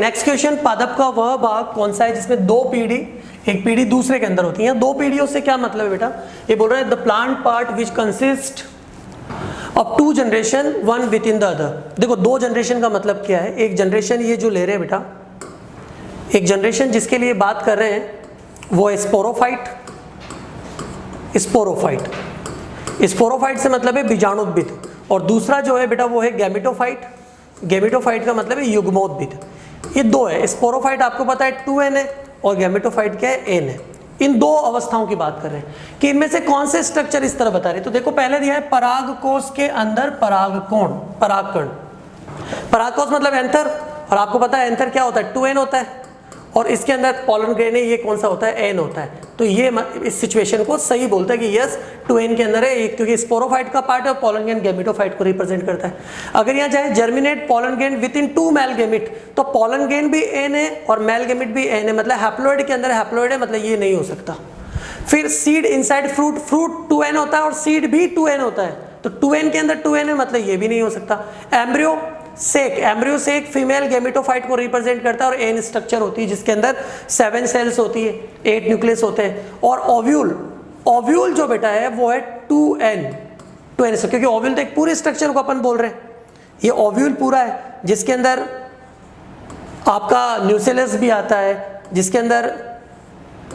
Next question, पादप का वह भाग कौन सा है जिसमें दो पीढ़ी एक पीढ़ी दूसरे के अंदर होती है। दो पीढ़ियों से क्या मतलब है बेटा, ये बोल रहा है the plant part which consist of two generation one within the other. देखो दो जनरेशन का मतलब क्या है, एक जनरेशन ये जो ले रहे हैं बेटा, एक जनरेशन जिसके लिए बात कर रहे हैं वो है स्पोरोफाइट। स्पोरोफाइट, स्पोरोफाइट से मतलब है बीजाणुद्भिद, और दूसरा जो है बेटा वो है गैमेटोफाइट। गैमेटोफाइट का मतलब है युग्मोद्भिद। ये दो है, स्पोरोफाइट आपको पता है 2n है और गैमेटोफाइट क्या है n है। इन दो अवस्थाओं की बात कर रहे हैं कि इनमें से कौन से स्ट्रक्चर इस तरह बता रहे हैं। तो देखो पहले दिया है परागकोश के अंदर परागकोण, परागकण। परागकोश मतलब एंथर, और आपको पता है एंथर क्या होता है 2n होता है, और इसके अंदर पॉलन ग्रेन है, ये कौन सा होता है n होता है। तो ये इस सिचुएशन को सही बोलता है कि यस 2n के अंदर है, क्योंकि स्पोरोफाइट का पार्ट है और पॉलन ग्रेन गैमेटोफाइट को रिप्रेजेंट करता है। अगर यहाँ चाहे germinate pollen grain with in 2 male gamete, तो पॉलन ग्रेन भी n है और मेल गैमेट भी n है, मतलब हैप्लॉइड के अंदर हैप्लॉइड है, मतलब ये नहीं हो सकता। फिर seed inside fruit, fruit 2n होता है और सीड भी 2n होता है, तो 2n के अंदर 2n है, मतलब ये भी नहीं हो सकता। Embryo sac, embryo sac female gametophyte को रिप्रेजेंट करता है और एन स्ट्रक्चर होती है जिसके अंदर 7 सेल्स होती है, 8 न्यूक्लियस होते हैं। और ओव्यूल, ओव्यूल जो बेटा है वो है 2n, क्योंकि ओव्यूल तो एक पूरे स्ट्रक्चर को अपन बोल रहे हैं, ये ओव्यूल पूरा है जिसके अंदर आपका न्यूसेलस भी आता है, जिसके अंदर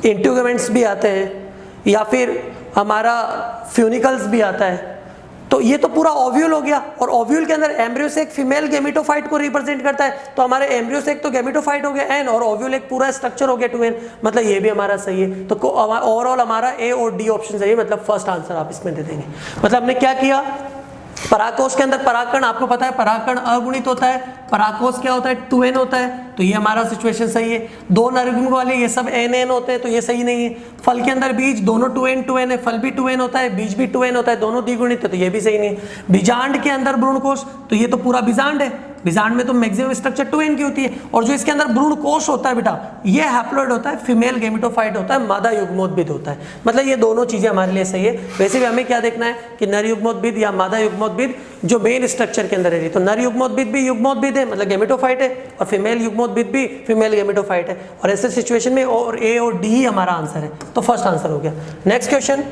इंट्यूगमेंट्स भी आते हैं, या फिर हमारा फ्यूनिकल्स भी आता है। तो ये तो पूरा ओव्यूल हो गया, और ओव्यूल के अंदर एम्ब्रियोसेक फीमेल गैमेटोफाइट को रिप्रेजेंट करता है, तो हमारे एम्ब्रियोसेक तो गैमेटोफाइट हो गया n, और ओव्यूल एक पूरा स्ट्रक्चर हो गया 2n, मतलब ये भी हमारा सही है। तो ओवरऑल हमारा ए और डी ऑप्शन सही है, मतलब फर्स्ट आंसर आप इसमें दे देंगे। मतलब हमने क्या किया, परागकोश के अंदर परागकण आपको पता है परागकण अगुणित होता है, परागकोश क्या होता है 2n होता है, तो ये हमारा सिचुएशन सही है। दो नरयुग्म वाले ये सब n होते हैं, तो ये सही नहीं है। फल के अंदर बीज दोनों 2n है, फल भी 2n होता है, बीज भी 2n होता है, दोनों द्विगुणित है, तो ये भी सही नहीं है। बीजांड के अंदर भ्रूणकोश, तो ये तो पूरा बीजांड है, बीजांड में तो मैक्सिमम स्ट्रक्चर 2n की होती है, और जो इसके अंदर भ्रूणकोश होता है बेटा ये हैप्लॉइड होता है, फीमेल गैमेटोफाइट होता है, मादा युग्मोद्भिद होता है, मतलब ये दोनों चीजें हमारे लिए सही है। वैसे भी हमें क्या देखना है कि नर युग्मोद्भिद या मादा युग्मोद्भिद जो मेन स्ट्रक्चर के अंदर है, तो नर युग्मोद्भिद भी युग्मोद्भिद है मतलब गैमेटोफाइट है, और फीमेल युग्मोद्भिद भी फीमेल गैमेटोफाइट है, और ऐसे सिचुएशन में और ए और डी ही हमारा आंसर है, तो फर्स्ट आंसर हो गया। नेक्स्ट क्वेश्चन,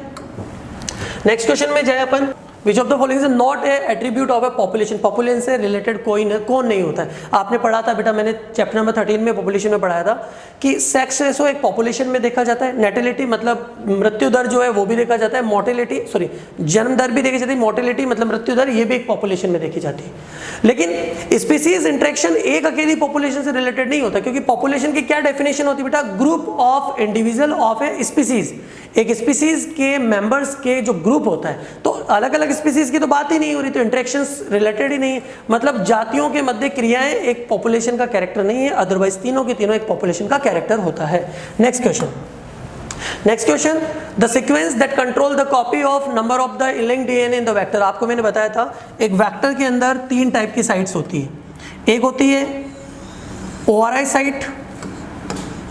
नेक्स्ट क्वेश्चन में जाए अपन, which of the following is not a attribute of a population. Population से रिलेटेड कौन नहीं होता है। आपने पढ़ा था बेटा, मैंने चैप्टर नंबर 13 में पॉपुलेशन में पढ़ाया था कि सेक्स रेशो एक पॉपुलेशन में देखा जाता है, नेटिलिटी मतलब मृत्यु दर जो है वो भी देखा जाता है, मोर्टेलिटी सॉरी जन्म दर भी देखी जाती है, मोर्टेलिटी मतलब मृत्यु दर ये भी एक पॉपुलेशन में देखी जाती है। लेकिन स्पीसीज इंटरेक्शन एक अकेली पॉपुलेशन से रिलेटेड नहीं होता, क्योंकि पॉपुलेशन की क्या डेफिनेशन होती है बेटा, group of individual of a species. एक स्पीसीज के मेंबर्स के जो ग्रुप होता है, तो अलग अलग स्पीसीज की तो बात ही नहीं हो रही, तो इंटरेक्शंस रिलेटेड ही नहीं है, मतलब जातियों के मध्य क्रियाएं एक पॉपुलेशन का कैरेक्टर नहीं है, अदरवाइज तीनों के तीनों एक पॉपुलेशन का कैरेक्टर होता है। Next question, next question, the sequence that control the copy of number of the linked DNA in the vector. आपको मैंने बताया था एक वेक्टर के अंदर 3 टाइप की साइट्स होती है, एक होती है ओआरआई साइट,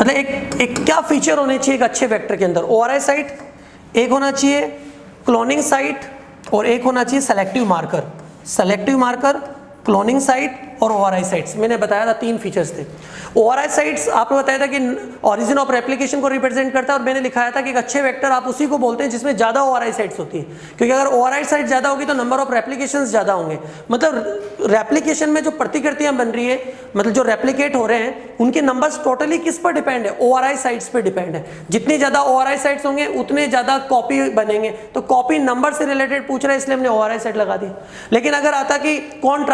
मतलब एक क्या फीचर होने चाहिए एक अच्छे वेक्टर के अंदर, ओआरआई साइट, एक होना चाहिए क्लोनिंग साइट, और एक होना चाहिए selective marker. Selective marker, cloning site और ओआरआई साइट्स, मैंने बताया था 3 फीचर्स थे। ओआरआई साइट्स आपको बताया था कि ओरिजिन ऑफ रेप्लिकेशन को रिप्रेजेंट करता है, और मैंने लिखाया था कि एक अच्छे वेक्टर आप उसी को बोलते हैं जिसमें ज्यादा ओआरआई साइट्स होती है, क्योंकि अगर ओआरआई साइट ज्यादा होगी तो नंबर ऑफ रेप्लिकेशंस ज्यादा होंगे। मतलब रेप्लिकेशन में जो प्रतिकृतियां बन रही है, मतलब जो रेप्लिकेट हो रहे हैं उनके नंबर्स टोटली किस पर डिपेंड है, ओआरआई साइट्स पर डिपेंड है। जितनी ज्यादा ओआरआई साइट्स होंगे उतने ज्यादा कॉपी बनेंगे, तो कॉपी नंबर से रिलेटेड पूछ रहा है इसलिए हमने ओआरआई साइट लगा दी। लेकिन अगर आता कि कौन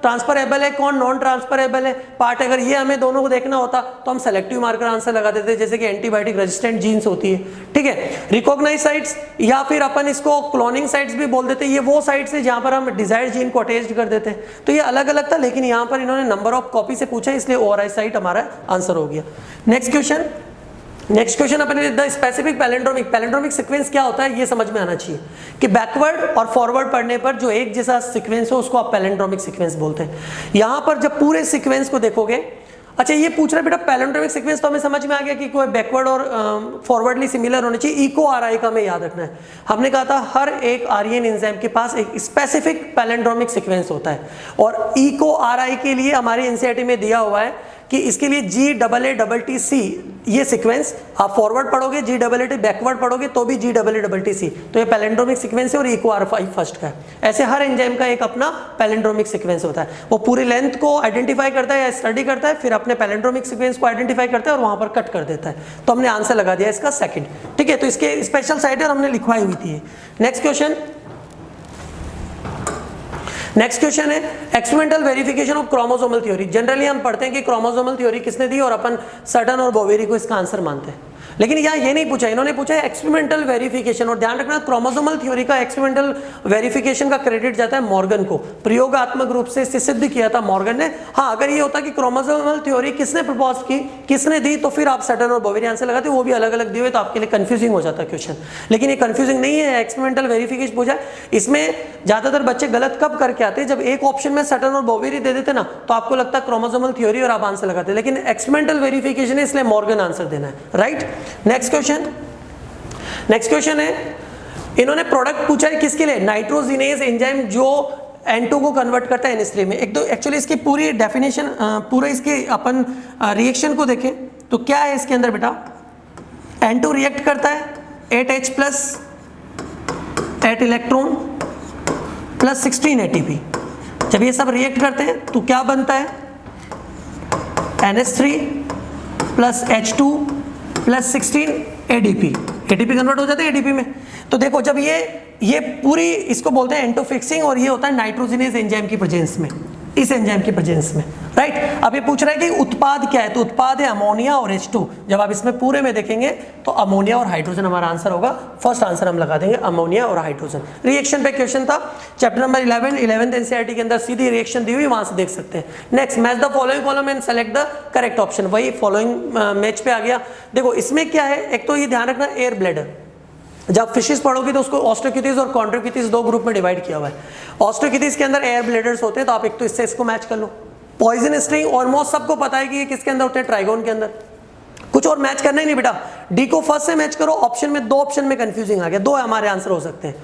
ट्रांसफरेबल है कौन नॉन ट्रांसफरेबल है पार्ट, अगर ये हमें दोनों को देखना होता तो हम सेलेक्टिव मार्कर आंसर लगा देते, जैसे कि एंटीबायोटिक रेजिस्टेंट जीन्स होती है, ठीक है। रिकॉग्नाइज साइट्स या फिर अपन इसको क्लोनिंग साइट्स भी बोल देते हैं, ये वो साइट्स है जहां पर हम डिजायर्ड जीन को अटैच्ड कर देते हैं, तो ये अलग अलग था, लेकिन यहाँ पर इन्होंने नंबर ऑफ कॉपी से पूछा इसलिए ओआरआई साइट हमारा आंसर हो गया। नेक्स्ट क्वेश्चन, नेक्स्ट क्वेश्चन अपने the specific palindromic, palindromic sequence क्या होता है ये समझ में आना चाहिए कि बैकवर्ड और फॉरवर्ड पढ़ने पर जो एक जैसा सीक्वेंस हो उसको आप पैलेंड्रोमिक सीक्वेंस बोलते हैं। यहां पर जब पूरे सीक्वेंस को देखोगे, अच्छा ये पूछ रहा है बेटा पैलेंड्रोमिक सीक्वेंस, तो हमें समझ में आ गया कि कोई बैकवर्ड और फॉरवर्डली सिमिलर होने चाहिए। इको आरआई का हमें याद रखना है, हमने कहा था हर एक आर्यन एंजाइम के पास एक स्पेसिफिक पैलेंड्रोमिक सीक्वेंस होता है, और इको आरआई के लिए हमारी एनसीईआरटी में दिया हुआ है कि इसके लिए GAATTC ये सीक्वेंस आप फॉरवर्ड पढ़ोगे, GAAT बैकवर्ड पढ़ोगे तो भी GAATTC, तो ये पैलिंड्रोमिक सीक्वेंस है और EcoR5 फर्स्ट का है। ऐसे हर एंजाइम का एक अपना पैलिंड्रोमिक सीक्वेंस होता है, वो पूरी लेंथ को आइडेंटिफाई करता है या स्टडी करता है, फिर अपने पैलिंड्रोमिक सीक्वेंस को आइडेंटिफाई करता है और वहां पर कट कर देता है। तो हमने आंसर लगा दिया इसका सेकंड, ठीक है। तो इसके स्पेशल साइट और हमने लिखवाई हुई थी। नेक्स्ट क्वेश्चन है experimental verification of chromosomal theory. Generally हम पढ़ते हैं कि क्रोमोसोमल थ्योरी किसने दी और अपन सटन और बोवेरी को इसका आंसर मानते हैं, लेकिन यहाँ ये नहीं पूछा, इन्होंने पूछा है एक्सपेरिमेंटल वेरिफिकेशन। और ध्यान रखना क्रोमोसोमल थ्योरी का एक्सपेरिमेंटल वेरिफिकेशन का क्रेडिट जाता है मॉर्गन को, प्रयोगात्मक रूप से इसे सिद्ध किया था मॉर्गन ने। हाँ, अगर ये होता कि क्रोमोसोमल थ्योरी किसने प्रपोज की, किसने दी, तो फिर आप सटन और बोवेरी आंसर लगाते, वो भी अलग अलग दिए हुए तो आपके लिए कंफ्यूजिंग हो जाता क्वेश्चन। लेकिन ये कंफ्यूजिंग नहीं है, एक्सपेरिमेंटल वेरिफिकेशन पूछा। इसमें ज्यादातर बच्चे गलत कब करके आते हैं, जब एक ऑप्शन में सटन और बोवेरी दे देते ना तो आपको लगता है क्रोमोसोमल थ्योरी और आप आंसर लगाते, लेकिन एक्सपेरिमेंटल वेरिफिकेशन है इसलिए मॉर्गन आंसर देना है, राइट। नेक्स्ट क्वेश्चन है, इन्होंने प्रोडक्ट पूछा है किसके लिए, नाइट्रोजिनेज एंजाइम जो N2 को कन्वर्ट करता है NH3 में। एक तो एक्चुअली इसकी पूरी डेफिनेशन, पूरा इसके अपन रिएक्शन को देखें तो क्या है इसके अंदर बेटा, N2 रिएक्ट करता है 8H plus 8 electron plus 16 ATP। जब ये सब रिएक्ट करते हैं तो क्या बनता है, NH3 plus H2 plus 16 ADP convert हो जाते हैं ADP में। तो देखो जब ये पूरी इसको बोलते हैं एंटो फिक्सिंग, और ये होता है नाइट्रोजिनेज एंजाइम की प्रेजेंस में, इस एंजाइम की प्रेजेंस में, राइट। अब ये पूछ रहा है कि उत्पाद क्या है, तो उत्पाद है अमोनिया और H2। जब आप इसमें पूरे में देखेंगे तो अमोनिया और हाइड्रोजन हमारा आंसर होगा। फर्स्ट आंसर हम लगा देंगे अमोनिया और हाइड्रोजन। रिएक्शन पे क्वेश्चन था चैप्टर नंबर 11th NCERT के अंदर, सीधी रिएक्शन दी हुई, वहां से देख सकते हैं। Next, match the following column and select the correct option. वही फॉलोइंग मैच पे आ गया। देखो इसमें क्या है, एक तो ये ध्यान रखना एयर ब्लैडर, जब फिशेस पढ़ोगे तो उसको ऑस्ट्रोकिथिस और कॉन्ड्रोकिथिस दो ग्रुप में डिवाइड किया हुआ है। ऑस्ट्रोकिथिस के अंदर एयर ब्लैडर्स होते हैं, तो आप एक तो इससे इसको मैच कर लो। पॉइजन स्ट्रिंग ऑलमोस्ट सबको पता है कि ये किसके अंदर होते हैं, ट्राइगोन के अंदर। कुछ और मैच करना ही नहीं बेटा, डी को फर्स्ट से मैच करो, ऑप्शन में दो ऑप्शन में कंफ्यूजिंग आ गया, दो हमारे आंसर हो सकते हैं।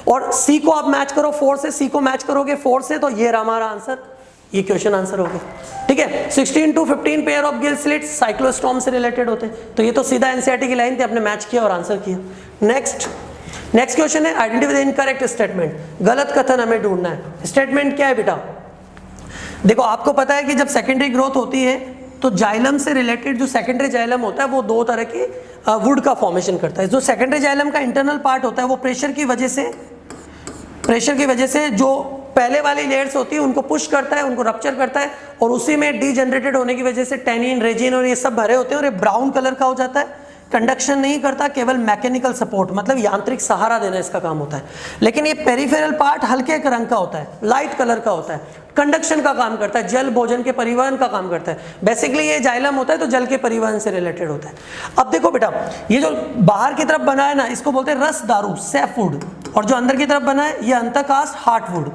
और सी को आप मैच करो 4 से, सी को मैच करोगे 4 से, तो ये हमारा आंसर, ये क्वेश्चन आंसर हो गया, ठीक है। 16 to 15 pair of gill slits cyclostome से रिलेटेड होते हैं, तो ये तो सीधा एनसीईआरटी की लाइन थी, आपने मैच किया और आंसर किया। नेक्स्ट क्वेश्चन है आइडेंटिफाई द इनकरेक्ट स्टेटमेंट। गलत कथन हमें ढूंढना है। स्टेटमेंट क्या है बेटा, देखो आपको पता है कि जब सेकेंडरी ग्रोथ होती है तो जाइलम से रिलेटेड जो सेकेंडरी जाइलम होता है वो दो तरह के वुड का फॉर्मेशन करता है। जो सेकेंडरी जाइलम का इंटरनल पार्ट होता है वो प्रेशर की वजह से जो पहले वाली लेयर्स होती है उनको पुश करता है, उनको रप्चर करता है, और उसी में डीजनरेटेड होने की वजह से टेनिन, रेजिन और ये सब भरे होते हैं और ये ब्राउन कलर का हो जाता है। कंडक्शन नहीं करता, केवल मैकेनिकल सपोर्ट, मतलब यांत्रिक सहारा देना इसका काम होता है। लेकिन ये पेरिफेरल पार्ट हल्के रंग का होता है, लाइट कलर का होता है, कंडक्शन का काम करता है, जल भोजन के परिवहन का काम करता है। बेसिकली ये जाइलम होता है तो जल के परिवहन से रिलेटेड होता है। अब देखो बेटा, ये जो बाहर की तरफ बना है ना, इसको बोलते हैं रस दारू, सैफवुड, और जो अंदर की तरफ बना है ये अंतःकास्ट, हार्टवुड।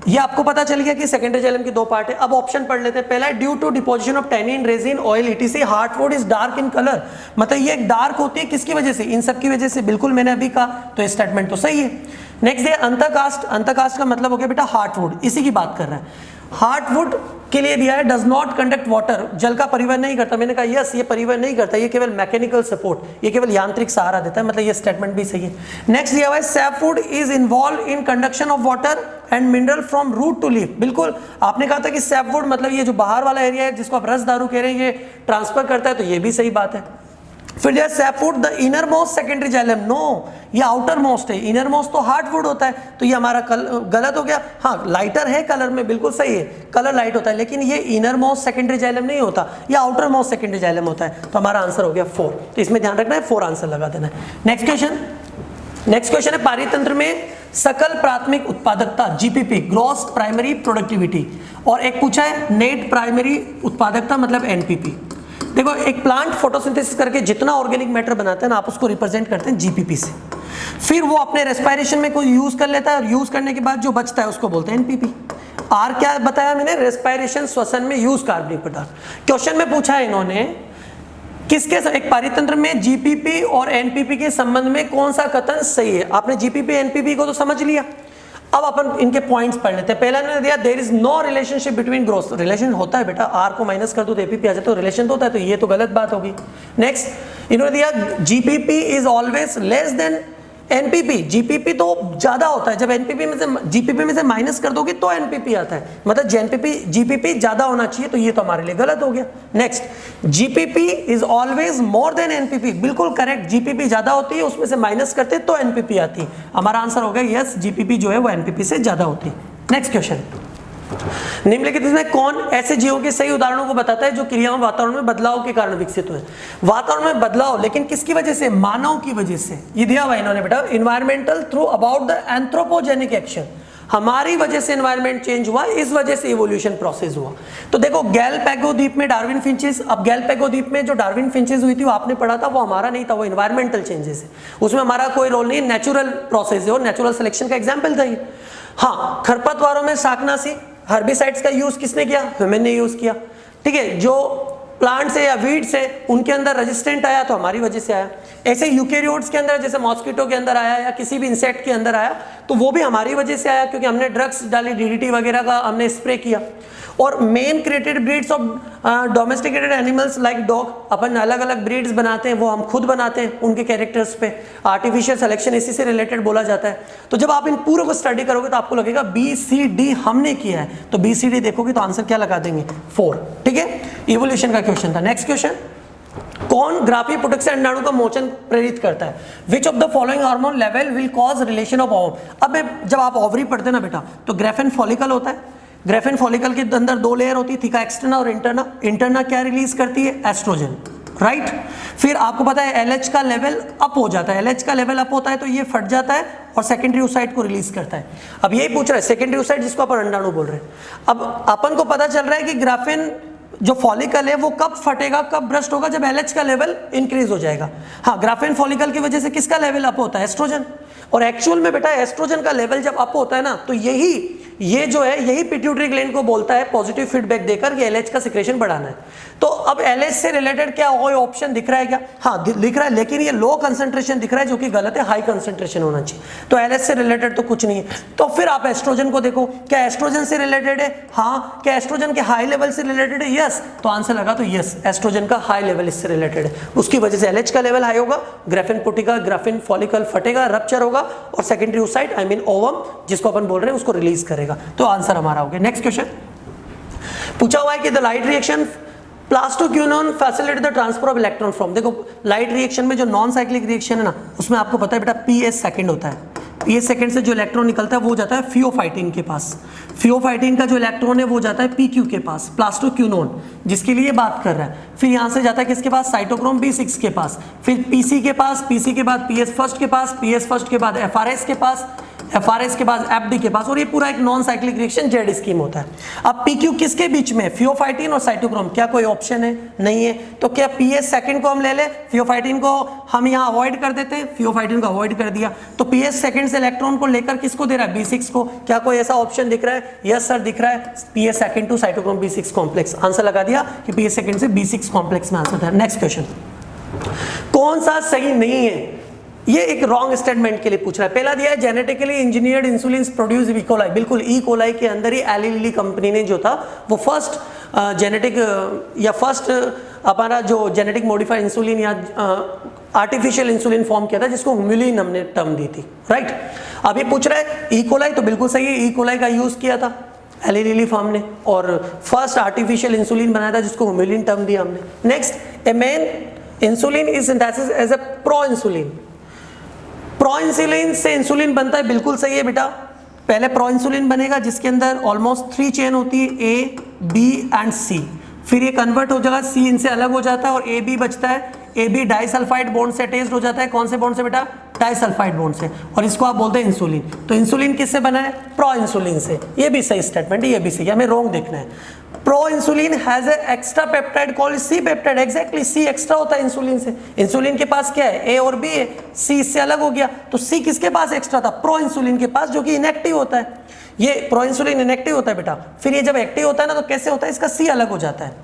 ये आपको पता चल गया कि सेकेंडरी जाइलम की दो पार्ट है। अब ऑप्शन पढ़ लेते हैं। पहला है due to deposition of tannin, resin, oil, etc, heartwood is dark in colour. मतलब ये डार्क होती है किसकी वजह से, इन सब की वजह से। बिल्कुल मैंने अभी कहा, तो स्टेटमेंट तो सही है। नेक्स्ट है अंतःकास्ट। अंतःकास्ट का मतलब हो गया बेटा हार्टवुड, इसी की बात कर रहा है। हार्टवुड के लिए दिया है डज नॉट कंडक्ट वाटर, जल का परिवहन नहीं करता। मैंने कहा यस, ये परिवहन नहीं करता, ये केवल मैकेनिकल सपोर्ट, ये केवल यांत्रिक सहारा देता है, मतलब ये स्टेटमेंट भी सही है। नेक्स्ट दिया हुआ है sapwood is involve in conduction of water and mineral from root to leaf. बिल्कुल आपने कहा था कि सैफवुड मतलब ये जो बाहर वाला एरिया है जिसको आप रस दारू कह रहे हैं, ये ट्रांसफर करता है, तो ये भी सही बात है। फिर दिया sapwood the innermost secondary xylem, no ये आउटर मोस्ट है, इनर मोस्ट तो हार्टवुड होता है, तो ये हमारा गलत हो गया। हाँ लाइटर है कलर में, बिल्कुल सही है, कलर लाइट होता है, लेकिन ये इनर मोस्ट सेकेंडरी जाइलम नहीं होता, ये आउटर मोस्ट सेकेंडरी जाइलम होता है, तो हमारा आंसर हो गया 4। तो इसमें ध्यान रखना है, 4 आंसर लगा देना है। नेक्स्ट क्वेश्चन है पारितंत्र में सकल प्राथमिक उत्पादकता, जीपीपी, ग्रॉस प्राइमरी प्रोडक्टिविटी, और एक पूछा है नेट प्राइमरी उत्पादकता मतलब एनपीपी। देखो एक प्लांट फोटोसिंथेसिस करके जितना ऑर्गेनिक मैटर बनाता है ना, आप उसको रिप्रेजेंट करते हैं जीपीपी से। फिर वो अपने रेस्पिरेशन में कोई यूज कर लेता है, और यूज करने के बाद जो बचता है उसको बोलते हैं एनपीपी। आर क्या बताया मैंने, रेस्पिरेशन, श्वसन में यूज कार्बनिक पदार्थ। क्वेश्चन में पूछा है इन्होंने किसके, एक पारितंत्र में जीपीपी और एनपीपी के संबंध में कौन सा कथन सही है। आपने जीपीपी एनपीपी को तो समझ लिया, अब अपन इनके पॉइंट्स पढ़ लेते हैं। पहला ने दिया there is no relationship between growth, relation होता है बेटा, आर को माइनस कर दो तो एपीपी आ जाए, तो रिलेशन तो होता है, तो ये तो गलत बात होगी। नेक्स्ट इन्होंने दिया GPP is always less than NPP, GPP तो ज्यादा होता है, जब एनपीपी में से जीपीपी में से माइनस कर दोगे तो एनपीपी आता है, मतलब जीपीपी ज्यादा होना चाहिए, तो ये तो हमारे लिए गलत हो गया। Next GPP is always more than NPP, बिल्कुल करेक्ट, जीपीपी ज्यादा होती है, उसमें से माइनस करते तो एनपीपी आती है। हमारा आंसर हो गया यस, जीपीपी जो है वो एनपीपी से ज्यादा होती है। नेक्स्ट क्वेश्चन, निम्नलिखित में कौन ऐसे जीवों के सही उदाहरणों को बताता है जो क्रियाओं वातावरण में बदलाव के कारण विकसित हुए? वातावरण में बदलाव, लेकिन किसकी वजह से? मानव की वजह से। ये दिया हुआ इन्होंने बेटा, environmental through about the anthropogenic action, हमारी वजह से एनवायरनमेंट चेंज हुआ, इस वजह से इवोल्यूशन प्रोसेस हुआ। तो देखो गैलपैगो द्वीप में डार्विन फिंचेस, अब गैलपैगो द्वीप में जो डार्विन फिंचेस हुई थी वो आपने पढ़ा था, वो हमारा नहीं था, वो इन्वायरमेंटल चेंजेस है, उसमें हमारा कोई रोल नहीं, नेचुरल प्रोसेस है और नेचुरल सिलेक्शन का एग्जाम्पल था ये। हाँ, खरपतवारों में शाकनाशी, हर्बिसाइड्स का यूज किसने किया? ह्यूमन ने यूज किया, ठीक है। जो प्लांट्स है या वीड्स है उनके अंदर रेजिस्टेंट आया तो हमारी वजह से आया। ऐसे यूकेरियोट्स के अंदर जैसे मॉस्किटो के अंदर आया या किसी भी इंसेक्ट के अंदर आया तो वो भी हमारी वजह से आया, क्योंकि हमने ड्रग्स डाली, डीडीटी वगैरह का हमने स्प्रे किया। और man created breeds of domesticated animals like dog, अपन अलग अलग ब्रीड्स बनाते हैं, वो हम खुद बनाते हैं उनके कैरेक्टर्स पे, आर्टिफिशियल सिलेक्शन इसी से रिलेटेड बोला जाता है। तो जब आप इन पूरे को स्टडी करोगे तो आपको लगेगा बी सी डी हमने किया है, तो बी सी डी देखोगे तो आंसर क्या लगा देंगे? 4, ठीक है। इवोल्यूशन का क्वेश्चन था। नेक्स्ट क्वेश्चन, कौन ग्राफी पुटक से अंडाणु का मोचन प्रेरित करता है? विच of the following hormone level will cause relation of ovum? अब जब आप ओवरी पढ़ते हैं ना बेटा, तो ग्रेफिन फॉलिकल होता है, ग्रेफिन फॉलिकल के अंदर 2 लेयर होती है, थीका एक्सटर्ना और इंटरना। इंटरना क्या रिलीज करती है? Oestrogen, right. फिर आपको पता है एलएच का लेवल अप हो जाता है, एलएच का लेवल अप होता है तो ये फट जाता है और सेकेंडरी oocyte को रिलीज करता है। अब यही पूछ रहा है सेकेंडरी oocyte जिसको अपन अंडाणु बोल रहे हैं। अब अपन को पता चल रहा है कि ग्राफिन जो फॉलिकल है वो कब फटेगा, कब ब्रस्ट होगा? जब एलएच का लेवल इंक्रीज हो जाएगा। हाँ, ग्राफिन फॉलिकल की वजह से किसका लेवल अप होता है? एस्ट्रोजन। और एक्चुअल में बेटा एस्ट्रोजन का लेवल जब अप होता है ना, तो ये जो है यही पिट्यूटरी ग्लैंड को बोलता है पॉजिटिव फीडबैक देकर कि एलएच का सिक्रेशन बढ़ाना है। तो अब एलएच से रिलेटेड क्या कोई ऑप्शन दिख रहा है क्या? हाँ दिख रहा है, लेकिन ये लो कंसंट्रेशन दिख रहा है जो कि गलत है, हाई कंसंट्रेशन होना चाहिए। तो एलएच से रिलेटेड तो कुछ नहीं है। तो फिर आप एस्ट्रोजन को देखो, क्या एस्ट्रोजन से रिलेटेड है? हाँ। क्या एस्ट्रोजन के हाई लेवल से रिलेटेड है? यस। तो आंसर लगा तो यस, एस्ट्रोजन का हाई लेवल इससे रिलेटेड है, उसकी वजह से एलएच का लेवल हाई होगा, ग्राफिन पुटिका, ग्राफिन फॉलिकल फटेगा, रप्चर होगा और secondary oocyte I mean ovum जिसको अपन बोल रहे हैं उसको रिलीज करेगा। तो आंसर हमारा हो गया। नेक्स्ट क्वेश्चन पूछा हुआ है कि the light reaction plastoquinone facilitate the transfer of electron from, देखो लाइट रिएक्शन में जो नॉन साइक्लिक रिएक्शन है ना, उसमें आपको पता है बेटा पीएस सेकंड होता है, पीएस सेकंड से जो इलेक्ट्रॉन निकलता है वो जाता है फियोफाइटिन के पास, फियोफाइटिन का जो इलेक्ट्रॉन है वो जाता है पीक्यू के पास, प्लास्टोक्विनोन जिसके लिए बात कर रहा है। फिर यहाँ से जाता है किसके पास? साइटोक्रोम B6 के पास, फिर पीसी के पास, पीसी के बाद पीएस फर्स्ट के पास, पीएस फर्स्ट के बाद एफआरएस के पास, एफआरएस के बाद एफडी के पास, और ये पूरा एक non cyclic reaction Z scheme होता है। अब पीक्यू किसके बीच में? फियोफाइटिन और साइटोक्रोम। क्या कोई ऑप्शन है? नहीं है। तो क्या पीएस सेकंड को हम ले ले, फियोफाइटिन को हम यहाँ अवॉइड कर देते हैं, फियोफाइटिन को अवॉइड कर दिया, तो पीएस सेकंड से इलेक्ट्रॉन को लेकर किसको दे रहा है? B6 को। क्या कोई ऐसा ऑप्शन दिख रहा है? यस सर दिख रहा है, PS second two cytochrome B6 complex. Answer लगा दिया कि पीएस सेकंड से B6 कॉम्प्लेक्स में आंसर था। नेक्स्ट क्वेश्चन, कौन सा सही नहीं है? ये एक रॉन्ग स्टेटमेंट के लिए पूछ रहा है। पहला दिया है genetically engineered insulin produce E coli, बिल्कुल ई कोलाई के अंदर ही एली लिली कंपनी ने जो था वो फर्स्ट जेनेटिक या फर्स्ट हमारा जो जेनेटिक मॉडिफाइड इंसुलिन या आर्टिफिशियल इंसुलिन फॉर्म किया था जिसको ह्यूमिलिन हमने टर्म दी थी, राइट। अब ये पूछ रहा है ई कोलाई, तो बिल्कुल सही है, ई कोलाई का यूज किया था एली लिली फार्म ने और फर्स्ट आर्टिफिशियल इंसुलिन बनाया था जिसको ह्यूमिलिन टर्म दिया हमने। Next, a main insulin is synthesis as a pro insulin, pro insulin से इंसुलिन बनता है, बिल्कुल सही है बेटा। पहले प्रो इंसुलिन बनेगा जिसके अंदर ऑलमोस्ट 3 चेन होती है, ए बी एंड सी, फिर ये कन्वर्ट हो जाएगा, सी इनसे अलग हो जाता है और ए बी बचता है, ए बी डाइसल्फाइड बॉन्ड से अटैच्ड हो जाता है। कौन से बॉन्ड से बेटा? डाइसल्फाइड बॉन्ड से, और इसको आप बोलते हैं इंसुलिन। तो इंसुलिन किससे बना है? प्रो इंसुलिन से। ये भी सही स्टेटमेंट है, ये भी सही, हमें रॉन्ग देखना है। Pro insulin has a extra peptide called C peptide, exactly C extra होता है इंसुलिन से। इंसुलिन के पास क्या है? ए और बी है, सी इससे अलग हो गया, तो सी किसके पास एक्स्ट्रा था? प्रो इंसुलिन के पास, जो कि इनएक्टिव होता है। ये प्रो इंसुलिन इनएक्टिव होता है बेटा, फिर ये जब एक्टिव होता है ना तो कैसे होता है? इसका सी अलग हो जाता है।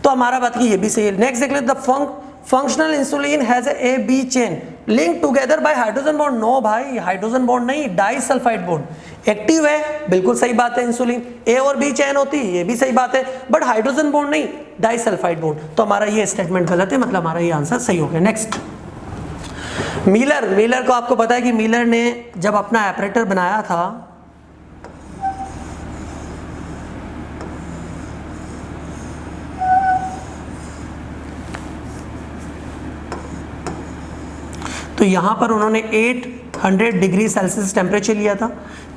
तो हमारा बात की ये भी सही है। नेक्स्ट देख लेते, the functional insulin has A B chain, link together by hydrogen bond, no भाई हाइड्रोजन बॉन्ड नहीं, डाइसल्फाइड बॉन्ड। एक्टिव है, बिल्कुल सही बात है, इंसुलिन ए और बी चेन होती है, ये भी सही बात है, बट हाइड्रोजन बॉन्ड नहीं, डाइसल्फाइड बॉन्ड। तो हमारा ये स्टेटमेंट गलत है, मतलब हमारा ये आंसर सही हो गया। नेक्स्ट, मिलर को आपको पता है कि मिलर ने जब अपना एपरेटर बनाया था तो यहां पर उन्होंने 800 डिग्री सेल्सियस टेम्परेचर लिया था,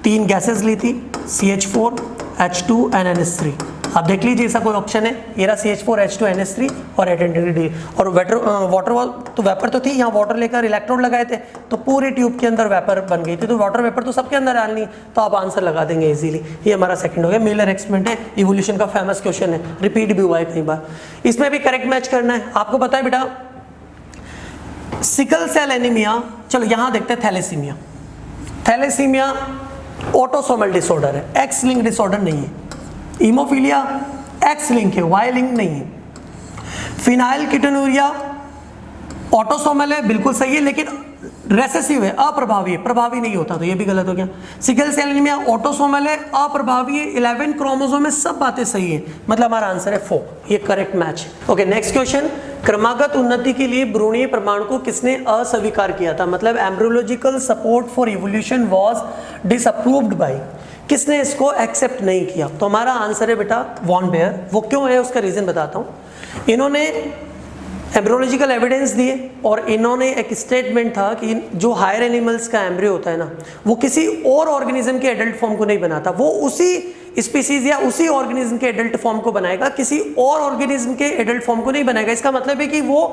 3 गैसेस ली थी, CH4, H2 and NH3। आप देख लीजिए ऐसा कोई ऑप्शन है, ये रहा CH4, H2, NH3 और 800 डिग्री। और वाटर तो वेपर तो थी, यहाँ वाटर लेकर इलेक्ट्रोड लगाए थे तो पूरे ट्यूब के अंदर वेपर बन गई थी, तो वाटर वेपर तो सबके अंदर डालनी, तो आप आंसर लगा देंगे इजीली। ये हमारा सेकंड हो गया। मिलर एक्सपेरिमेंट है, इवोल्यूशन का फेमस क्वेश्चन है, रिपीट भी हुआ है कई बार। इसमें भी करेक्ट मैच करना है। आपको पता है बेटा सिकल सेल एनीमिया, चलो यहां देखते हैं थैलेसीमिया। थैलेसीमिया ऑटोसोमल डिसऑर्डर है, एक्स लिंक डिसऑर्डर नहीं है। हीमोफीलिया एक्स लिंक है, वाई लिंक नहीं है। फिनाइलकीटोनुरिया ऑटोसोमल है, बिल्कुल सही है, लेकिन रेसेसिव है, अप्रभावी है, प्रभावी नहीं होता, तो ये भी गलत हो गया। सिकल सेल एनीमिया ऑटोसोमल है, अप्रभावी है, 11 क्रोमोसोम में, सब बातें सही है, मतलब हमारा आंसर है 4, ये करेक्ट मैच है। ओके, नेक्स्ट क्वेश्चन, क्रमागत उन्नति के लिए भ्रूणीय प्रमाण को किसने अस्वीकार किया था? मतलब embryological support for evolution was disapproved by, किसने इसको एक्सेप्ट नहीं किया? तो हमारा आंसर है बेटा वॉन बेयर। वो क्यों है उसका रीजन बताता हूं। इन्होंने एम्ब्रियोलॉजिकल एविडेंस दिए और इन्होंने एक स्टेटमेंट था कि जो हायर एनिमल्स का एम्ब्रियो होता है ना, वो किसी और ऑर्गेनिज्म के एडल्ट फॉर्म को नहीं बनाता, वो उसी स्पीसीज या उसी ऑर्गेनिज्म के एडल्ट फॉर्म को बनाएगा, किसी और ऑर्गेनिज्म के एडल्ट फॉर्म को नहीं बनाएगा। इसका मतलब है कि वो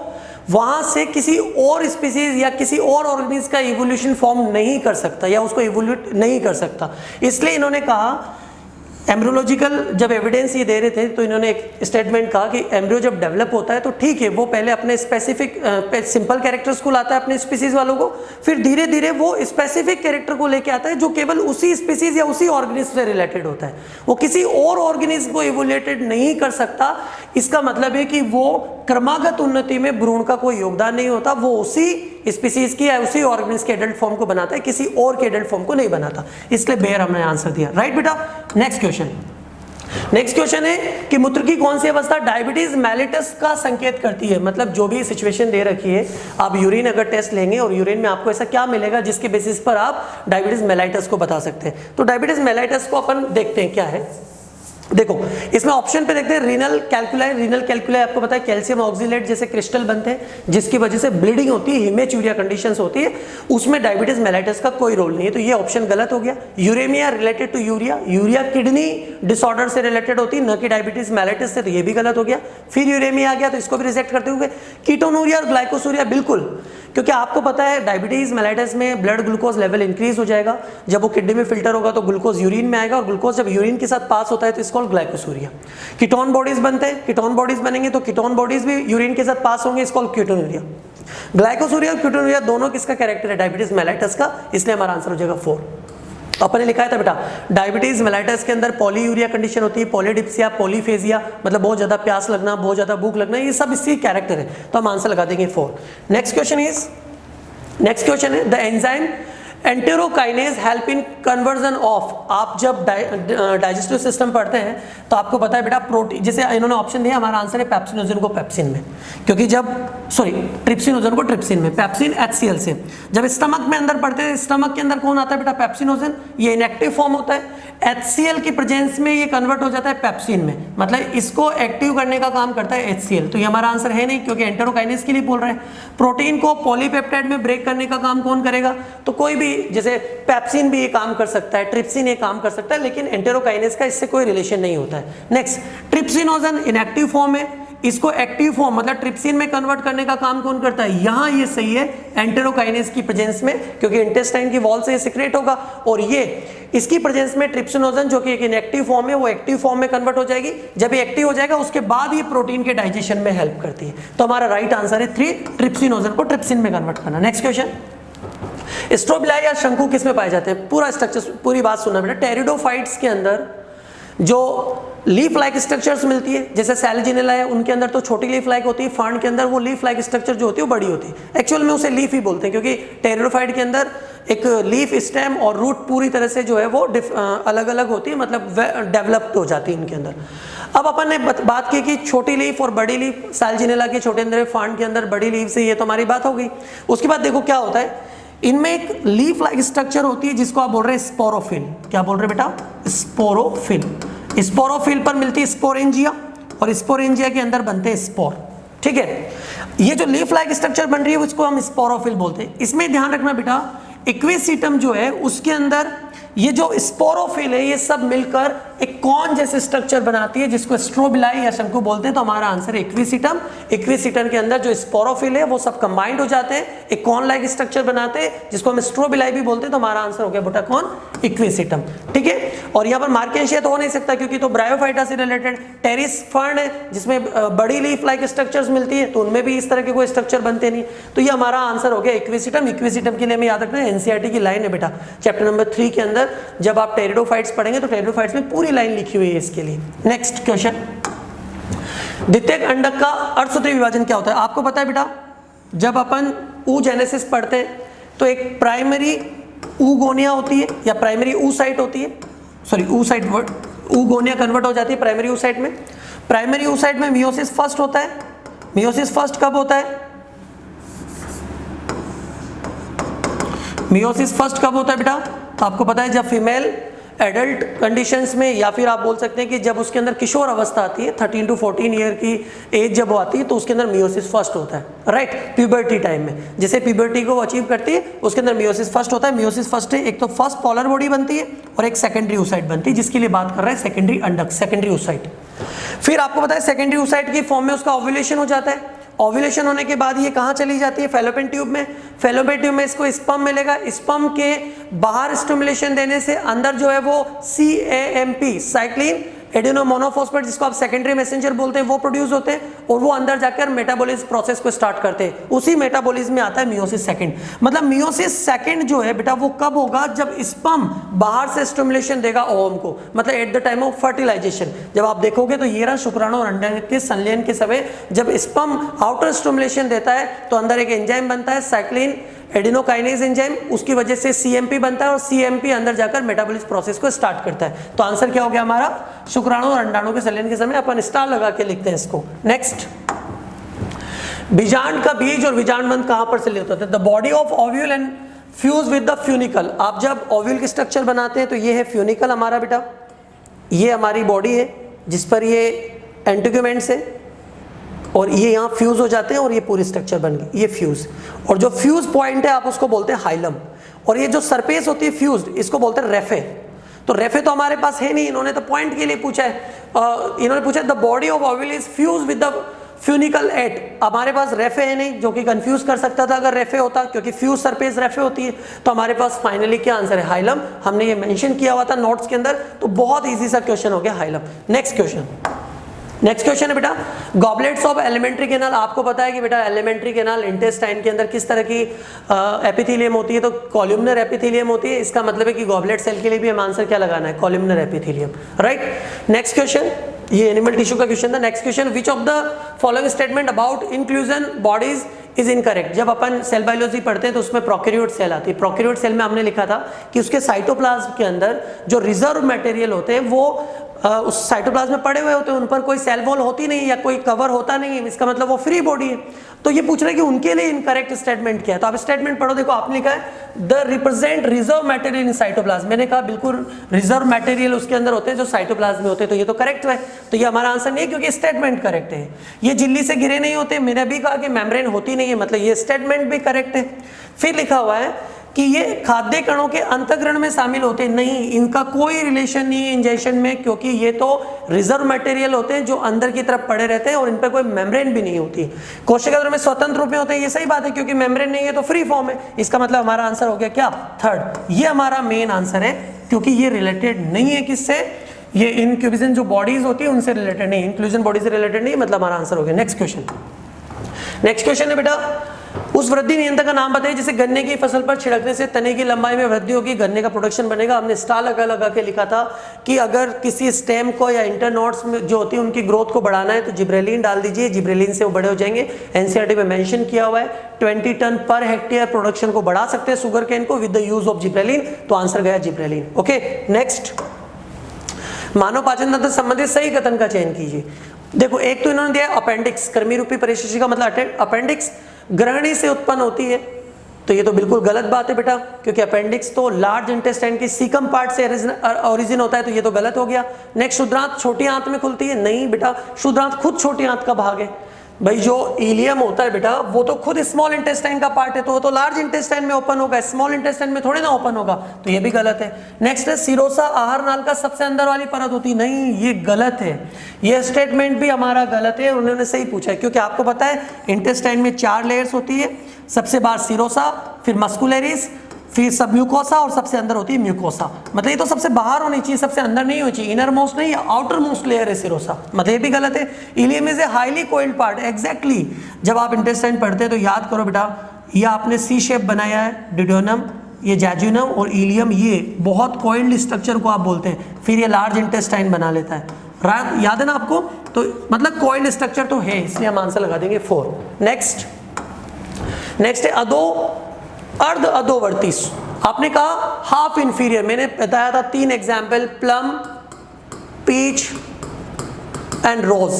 वहां से किसी और स्पीसीज या किसी और ऑर्गेनिज्म का इवोल्यूशन फॉर्म नहीं कर सकता या उसको इवोल्यूट नहीं कर सकता। इसलिए इन्होंने कहा, एम्ब्रियोलॉजिकल जब एविडेंस ये दे रहे थे तो इन्होंने एक स्टेटमेंट कहा कि एम्ब्रियो जब डेवलप होता है तो ठीक है, वो पहले अपने स्पेसिफिक सिंपल कैरेक्टर्स को लाता है अपने स्पीसीज वालों को, फिर धीरे धीरे वो स्पेसिफिक कैरेक्टर को लेके आता है जो केवल उसी स्पीसीज या उसी ऑर्गेनिज्म से रिलेटेड होता है, वो किसी और ऑर्गेनिज्म को इवोल्यूटेड नहीं कर सकता। इसका मतलब है कि वो क्रमागत उन्नति में भ्रूण का कोई योगदान नहीं होता, वो उसी स्पीसीज की या उसी ऑर्गेनिज्म के एडल्ट फॉर्म को बनाता है, किसी और के एडल्ट फॉर्म को नहीं बनाता। इसलिए बेयर हमने आंसर दिया, राइट बेटा। नेक्स्ट क्वेश्चन है कि मूत्र की कौन सी अवस्था डायबिटीज मेलिटस का संकेत करती है? मतलब जो भी सिचुएशन दे रखी है, आप यूरिन अगर टेस्ट लेंगे और यूरिन में आपको ऐसा क्या मिलेगा जिसके बेसिस पर आप डायबिटीज मेलाइटस को बता सकते हैं। तो डायबिटीज मेलाइटस को अपन देखते हैं क्या है। देखो इसमें ऑप्शन पे देखते हैं रीनल कैल्कुलाई। रीनल कैल्कुलाई आपको पता है कैल्शियम ऑक्सीलेट जैसे क्रिस्टल बनते हैं जिसकी वजह से ब्लीडिंग होती है, हिमेचूरिया कंडीशंस होती है, उसमें डायबिटीज मेलाइटस का कोई रोल नहीं है, तो ये ऑप्शन गलत हो गया। Uraemia related to urea, urea kidney disorder से रिलेटेड होती है, न कि डायबिटीज मेलाइटस से, तो ये भी गलत हो गया। फिर यूरेमिया आ गया तो इसको भी रिजेक्ट करते हुए कीटोनूरिया और ग्लाइकोसूरिया बिल्कुल, क्योंकि आपको पता है डायबिटीज मेलाइटस में ब्लड ग्लूकोज लेवल इंक्रीज हो जाएगा, जब वो किडनी में फिल्टर होगा तो ग्लूकोज यूरिन में आएगा और ग्लूकोज जब यूरिन के साथ पास होता है तो इसको ग्लाइकोसूरिया। कीटोन बॉडीज बनते हैं, कीटोन बॉडीज बनेंगे तो कीटोन बॉडीज भी यूरिन के साथ पास होंगे, इसको कीटोनूरिया। ग्लाइकोसूरिया और कीटोनूरिया दोनों किसका कैरेक्टर है? डायबिटीज मेलाइटस का, इसलिए हमारा आंसर हो जाएगा 4। अपन ने लिखा है था बेटा डायबिटीज मेलाइटस के अंदर पॉलीयूरिया कंडीशन होती है, पॉलीडिप्सिया, पॉलीफेजिया, मतलब बहुत ज्यादा प्यास लगना, बहुत ज्यादा भूख लगना, ये सब इसकी कैरेक्टर है, तो हम आंसर लगा देंगे 4। नेक्स्ट क्वेश्चन है the enzyme enterokinase help in conversion of. आप जब डाइजेस्टिव सिस्टम पढ़ते हैं तो आपको पता है बेटा प्रोटीन, जैसे इन्होंने ऑप्शन दिया, हमारा आंसर है पेप्सिनोजन को पेप्सिन में, क्योंकि जब ट्रिप्सिनोजन को ट्रिप्सिन में, पेप्सिन HCl से। जब स्टमक में अंदर पढ़ते हैं, स्टमक के अंदर कौन आता है बेटा? पेप्सिनोजन, ये इनएक्टिव फॉर्म होता है, HCl की प्रेजेंस में ये कन्वर्ट हो जाता है पेप्सिन में, मतलब इसको एक्टिव करने का काम करता है HCl, तो ये हमारा आंसर है नहीं, क्योंकि एंटेरोकाइनेज के लिए बोल रहे हैं। प्रोटीन को पॉलीपेप्टाइड में ब्रेक करने का काम कौन करेगा? तो कोई भी, जैसे पेप्सिन भी ये काम कर सकता है, ट्रिप्सिन ये काम कर सकता है, लेकिन एंटेरोकाइनेज का इससे कोई रिलेशन नहीं होता है। नेक्स्ट, ट्रिप्सिनोजन इनएक्टिव फॉर्म है, इसको एक्टिव फॉर्म मतलब ट्रिप्सिन में कन्वर्ट करने का काम कौन करता है? यहां ये सही है एंटेरोकाइनेज की प्रेजेंस में, क्योंकि इंटेस्टाइन की वॉल से ये सिक्रेट होगा, और ये इसकी प्रेजेंस में ट्रिप्सिनोजन जो कि एक इनएक्टिव फॉर्म है वो एक्टिव फॉर्म में कन्वर्ट हो जाएगी। जब ये एक्टिव हो जाएगा उसके बाद ये प्रोटीन के डाइजेशन में हेल्प करती है, तो हमारा राइट आंसर है 3, ट्रिप्सिनोजन को ट्रिप्सिन में कन्वर्ट करना। नेक्स्ट क्वेश्चन, स्ट्रोबिलाई या शंकु किस में पाए जाते हैं? पूरा स्ट्रक्चर, पूरी बात सुनना बेटा। टेरिडोफाइट्स के अंदर जो लीफ लाइक स्ट्रक्चर्स मिलती है, जैसे सैलिजिनेला है उनके अंदर तो छोटी लीफ लाइक होती है, फर्न के अंदर वो लीफ लाइक स्ट्रक्चर जो होती है वो बड़ी होती है। एक्चुअल में उसे लीफ ही बोलते हैं क्योंकि टेरिडोफाइट के अंदर एक लीफ, स्टेम और रूट पूरी तरह से जो है वो अलग अलग होती है, मतलब डेवलप्ड हो जाती है इनके अंदर। अब अपन ने बात की कि छोटी लीफ और बड़ी लीफ, सैलिजिनेला के छोटे अंदर, फर्न के अंदर बड़ी लीफ से, ये तो हमारी बात हो गई। उसके बाद देखो क्या होता है, इनमें एक लीफ लाइक स्ट्रक्चर होती है जिसको आप बोल रहे हैं स्पोरोफिल। क्या बोल रहे हैं बेटा? स्पोरोफिल। स्पोरोफिल पर मिलती है स्पोरेंजिया और स्पोरेंजिया के अंदर बनते हैं स्पोर। ठीक है, ये जो लीफ लाइक स्ट्रक्चर बन रही है उसको हम स्पोरोफिल बोलते हैं। इसमें ध्यान रखना बेटा, इक्विसिटम जो है उसके अंदर ये जो स्पोरोफिल है ये सब मिलकर एक कॉन जैसे स्ट्रक्चर बनाती है जिसको स्ट्रोबिलाई या शंकु बोलते हैं। तो हमारा आंसर है इक्विसिटम। इक्विसिटम के अंदर जो स्पोरोफिल है वो सब कंबाइंड हो जाते हैं, एक कॉन लाइक स्ट्रक्चर बनाते हैं जिसको हम स्ट्रोबिलाई भी बोलते हैं। तो हमारा आंसर हो गया बेटा कौन? इक्विसिटम। ठीक है, और यहाँ पर मार्केशिया तो हो नहीं सकता क्योंकि तो ब्रायोफाइटा से रिलेटेड। टेरिस फर्न है जिसमें बड़ी लीफ लाइक स्ट्रक्चर्स मिलती है, तो उनमें भी इस तरह के कोई स्ट्रक्चर बनते नहीं। तो ये हमारा आंसर हो गया इक्विसिटम। इक्विसिटम के लिए हमें याद रखना है एनसीईआरटी की लाइन है बेटा, चैप्टर नंबर 3 के अंदर जब आप टेरिडोफाइट्स पढ़ेंगे तो टेरिडोफाइट्स में पूरी लाइन लिखी हुई है इसके लिए। नेक्स्ट क्वेश्चन, द्वितीयक अंडक का अर्धसूत्री विभाजन क्या होता है? आपको पता है बेटा, जब अपन oogenesis पढ़ते हैं तो एक प्राइमरी oogonia होती है या प्राइमरी oocyte होती है, sorry oocyte word, oogonia convert हो जाती है प्राइमरी oocyte में। प्राइमरी oocyte में मियोसिस फर्स्ट होता है। मियोसिस फर्स्ट कब होता है? मियोसिस फर्स्ट कब होता है बेटा? तो आपको पता है जब फीमेल एडल्ट कंडीशंस में, या फिर आप बोल सकते हैं कि जब उसके अंदर किशोर अवस्था आती है, 13 to 14 ईयर की एज जब वो आती है तो उसके अंदर मियोसिस फर्स्ट होता है, राइट? प्यूबर्टी टाइम में जैसे प्यूबर्टी को वो अचीव करती है उसके अंदर मियोसिस फर्स्ट होता है। मियोसिस फर्स्ट है, एक तो फर्स्ट पोलर बॉडी बनती है और एक सेकेंडरी oocyte बनती है, जिसके लिए बात कर रहे हैं सेकेंडरी अंडक, सेकेंडरी oocyte। फिर आपको पता है सेकेंडरी oocyte की फॉर्म में उसका ओव्यूलेशन हो जाता है। ओव्यूलेशन होने के बाद ये कहाँ चली जाती है? फैलोपियन ट्यूब में। फैलोपियन ट्यूब में इसको स्पर्म मिलेगा। स्पर्म के बाहर स्टिमुलेशन देने से अंदर जो है वो CAMP, साइक्लिन एडिनोमोनोफॉस्फेट, जिसको आप सेकेंडरी मैसेंजर बोलते हैं, वो प्रोड्यूस होते हैं और वो अंदर जाकर मेटाबॉलिज्म प्रोसेस को स्टार्ट करते हैं। उसी मेटाबॉलिज्म में आता है मियोसिस सेकंड। मतलब मियोसिस सेकंड जो है बेटा वो कब होगा? जब स्पर्म बाहर से स्टिमुलेशन देगा ओवम को, मतलब at the time of fertilisation. जब आप देखोगे तो ये रहा शुक्राणु और अंडाणु के संलयन के समय जब स्पर्म आउटर स्टिमुलेशन देता है तो अंदर एक एंजाइम बनता है साइक्लिन एडिनोकाइनेज एंजाइम, उसकी वजह से CMP बनता है और CMP अंदर जाकर मेटाबॉलिज्म प्रोसेस को स्टार्ट करता है। तो आंसर क्या हो गया हमारा? शुक्राणु और अंडाणु के संलयन के समय अपन स्टार लगा के लिखते हैं इसको। नेक्स्ट, बीजांड का बीज और बीजांडवंत कहां पर से होता है? The body of ovule and fuse with the funicle. आप जब ओव्यूल की स्ट्रक्चर बनाते हैं तो ये है फ्यूनिकल हमारा बेटा, ये हमारी बॉडी है जिस पर ये एंटीग्यूमेंट्स है और ये यहाँ फ्यूज हो जाते हैं और ये पूरी स्ट्रक्चर बन गई, ये फ्यूज। और जो फ्यूज पॉइंट है आप उसको बोलते हैं हाइलम, और ये जो सरफेस होती है फ्यूज्ड इसको बोलते हैं रेफे। तो रेफे तो हमारे पास है नहीं, इन्होंने तो पॉइंट के लिए पूछा है। इन्होंने पूछा the body of ovule is fuse with the funicle at. हमारे पास रेफे है नहीं, जो कि कंफ्यूज कर सकता था अगर रेफे होता, क्योंकि फ्यूज सरफेस रेफे होती है। तो हमारे पास फाइनली क्या आंसर है? हाइलम। हमने ये मेंशन किया हुआ था नोट्स के अंदर, तो बहुत इजी सा क्वेश्चन हो गया hilum. Next question, next question है बेटा गॉबलेट्स ऑफ एलिमेंट्री कैनाल। आपको पता है कि बेटा एलिमेंट्री कैनाल इंटेस्टाइन के अंदर किस तरह की एपिथेलियम होती है? तो कॉलमनर एपिथेलियम होती है। इसका मतलब है कि गॉबलेट सेल के लिए भी हम आंसर क्या लगाना है? Columnar epithelium, right? Next question, ये एनिमल टिश्यू का क्वेश्चन था। Next question, which of the following statement about inclusion bodies is incorrect. जब अपन सेल बायोलॉजी पढ़ते हैं तो उसमें प्रोकैरियोट सेल आती है। प्रोकैरियोट सेल में हमने लिखा था कि उसके साइटोप्लाज्म के अंदर जो रिजर्व मटेरियल होते हैं वो उस साइटोप्लाज्म में पड़े हुए होते हैं, उन पर कोई सेल वॉल होती नहीं या कोई कवर होता नहीं है, इसका मतलब वो फ्री बॉडी है। तो ये पूछ रहे हैं कि उनके लिए इनकरेक्ट स्टेटमेंट क्या है? तो आप स्टेटमेंट पढ़ो, देखो आपने लिखा है the represent reserve material in cytoplasm. मैंने कहा बिल्कुल रिजर्व मटेरियल उसके अंदर होते हैं जो साइटोप्लाज्म में होते हैं, तो ये तो करेक्ट है। तो ये हमारा आंसर नहीं है क्योंकि स्टेटमेंट करेक्ट है। ये झिल्ली से घिरे नहीं होते, मैंने भी कहा कि मेम्ब्रेन होती नहीं है, मतलब ये स्टेटमेंट भी करेक्ट है। फिर लिखा हुआ है कि ये खाद्य कणों के अंतःग्रहण में शामिल होते हैं, नहीं, इनका कोई रिलेशन नहीं है इंजेक्शन में, क्योंकि ये तो रिजर्व मटेरियल होते हैं जो अंदर की तरफ पड़े रहते हैं और इन पर कोई मेम्ब्रेन भी नहीं होती। कोशिकाद्रव्य में स्वतंत्र रूप में होते हैं, ये सही बात है क्योंकि मेम्ब्रेन नहीं है तो फ्री फॉर्म है। इसका मतलब हमारा आंसर हो गया क्या? थर्ड। ये हमारा मेन आंसर है क्योंकि ये रिलेटेड नहीं है किससे? ये इनक्यूबेशन जो बॉडीज होती है उनसे रिलेटेड नहीं, इंक्लूजन बॉडी से रिलेटेड नहीं, मतलब हमारा आंसर हो गया। नेक्स्ट क्वेश्चन, नेक्स्ट क्वेश्चन है बेटा उस वृद्धि नियंत्रण का नाम बताइए जिसे गन्ने की फसल पर छिड़कने से तने की लंबाई में वृद्धि होगी, गन्ने का प्रोडक्शन बनेगा। हमने स्टार लगा के लिखा था कि अगर किसी स्टेम को या इंटरनोड्स में जो होती है उनकी ग्रोथ को बढ़ाना है तो जिब्रेलिन डाल दीजिए, जिब्रेलिन से वो बड़े हो जाएंगे। एनसीईआरटी में मेंशन किया हुआ है 20 टन पर हेक्टेयर प्रोडक्शन को बढ़ा सकते हैं शुगर केन को with the use of gibberellin, तो आंसर गया जिब्रेलिन। ओके नेक्स्ट, मानव पाचन तंत्र संबंधित सही कथन का चयन कीजिए। देखो एक तो इन्होंने दिया अपेंडिक्स, कर्मी रूपी परिशिष्ट का मतलब अपेंडिक्स ग्रहणी से उत्पन्न होती है, तो ये तो बिल्कुल गलत बात है बेटा, क्योंकि अपेंडिक्स तो लार्ज इंटेस्टाइन की सीकम पार्ट से ओरिजिन होता है, तो ये तो गलत हो गया। नेक्स्ट, शुद्रांत छोटी आंत में खुलती है, नहीं बेटा, शुद्रांत खुद छोटी आंत का भाग है भाई। जो इलियम होता है बेटा वो तो खुद स्मॉल इंटेस्टाइन का पार्ट है, तो वो तो लार्ज इंटेस्टाइन में ओपन होगा, स्मॉल इंटेस्टाइन में थोड़ी ना ओपन होगा, तो ये भी गलत है। नेक्स्ट है सिरोसा आहार नाल का सबसे अंदर वाली परत होती, नहीं ये गलत है, ये स्टेटमेंट भी हमारा गलत है। उन्होंने सही पूछा है क्योंकि आपको पता है इंटेस्टाइन में 4 लेयर्स होती है, सबसे बाहर सिरोसा, फिर मस्कुलरिस, फिर सब म्यूकोसा और सबसे अंदर होती है म्यूकोसा। मतलब ये तो सबसे बाहर होनी चाहिए, सबसे अंदर नहीं होनी चाहिए, इनर मोस्ट नहीं, आउटर मोस्ट लेयर है सिरोसा, मतलब ये भी गलत है। Ilium is a highly coiled part, exactly. जब आप इंटेस्टाइन पढ़ते हैं तो याद करो बेटा, ये आपने सी शेप बनाया है, डिडोनम, ये जैजुनम और इलियम, ये बहुत कोइल्ड स्ट्रक्चर को आप बोलते हैं, फिर ये लार्ज इंटेस्टाइन बना लेता है, याद है ना आपको, तो मतलब कोइल्ड स्ट्रक्चर तो है, इसलिए हम आंसर लगा देंगे 4। नेक्स्ट है अधो अर्ध अधोवर्ती, आपने कहा हाफ इंफीरियर, मैंने बताया था 3 example, plum, peach and rose,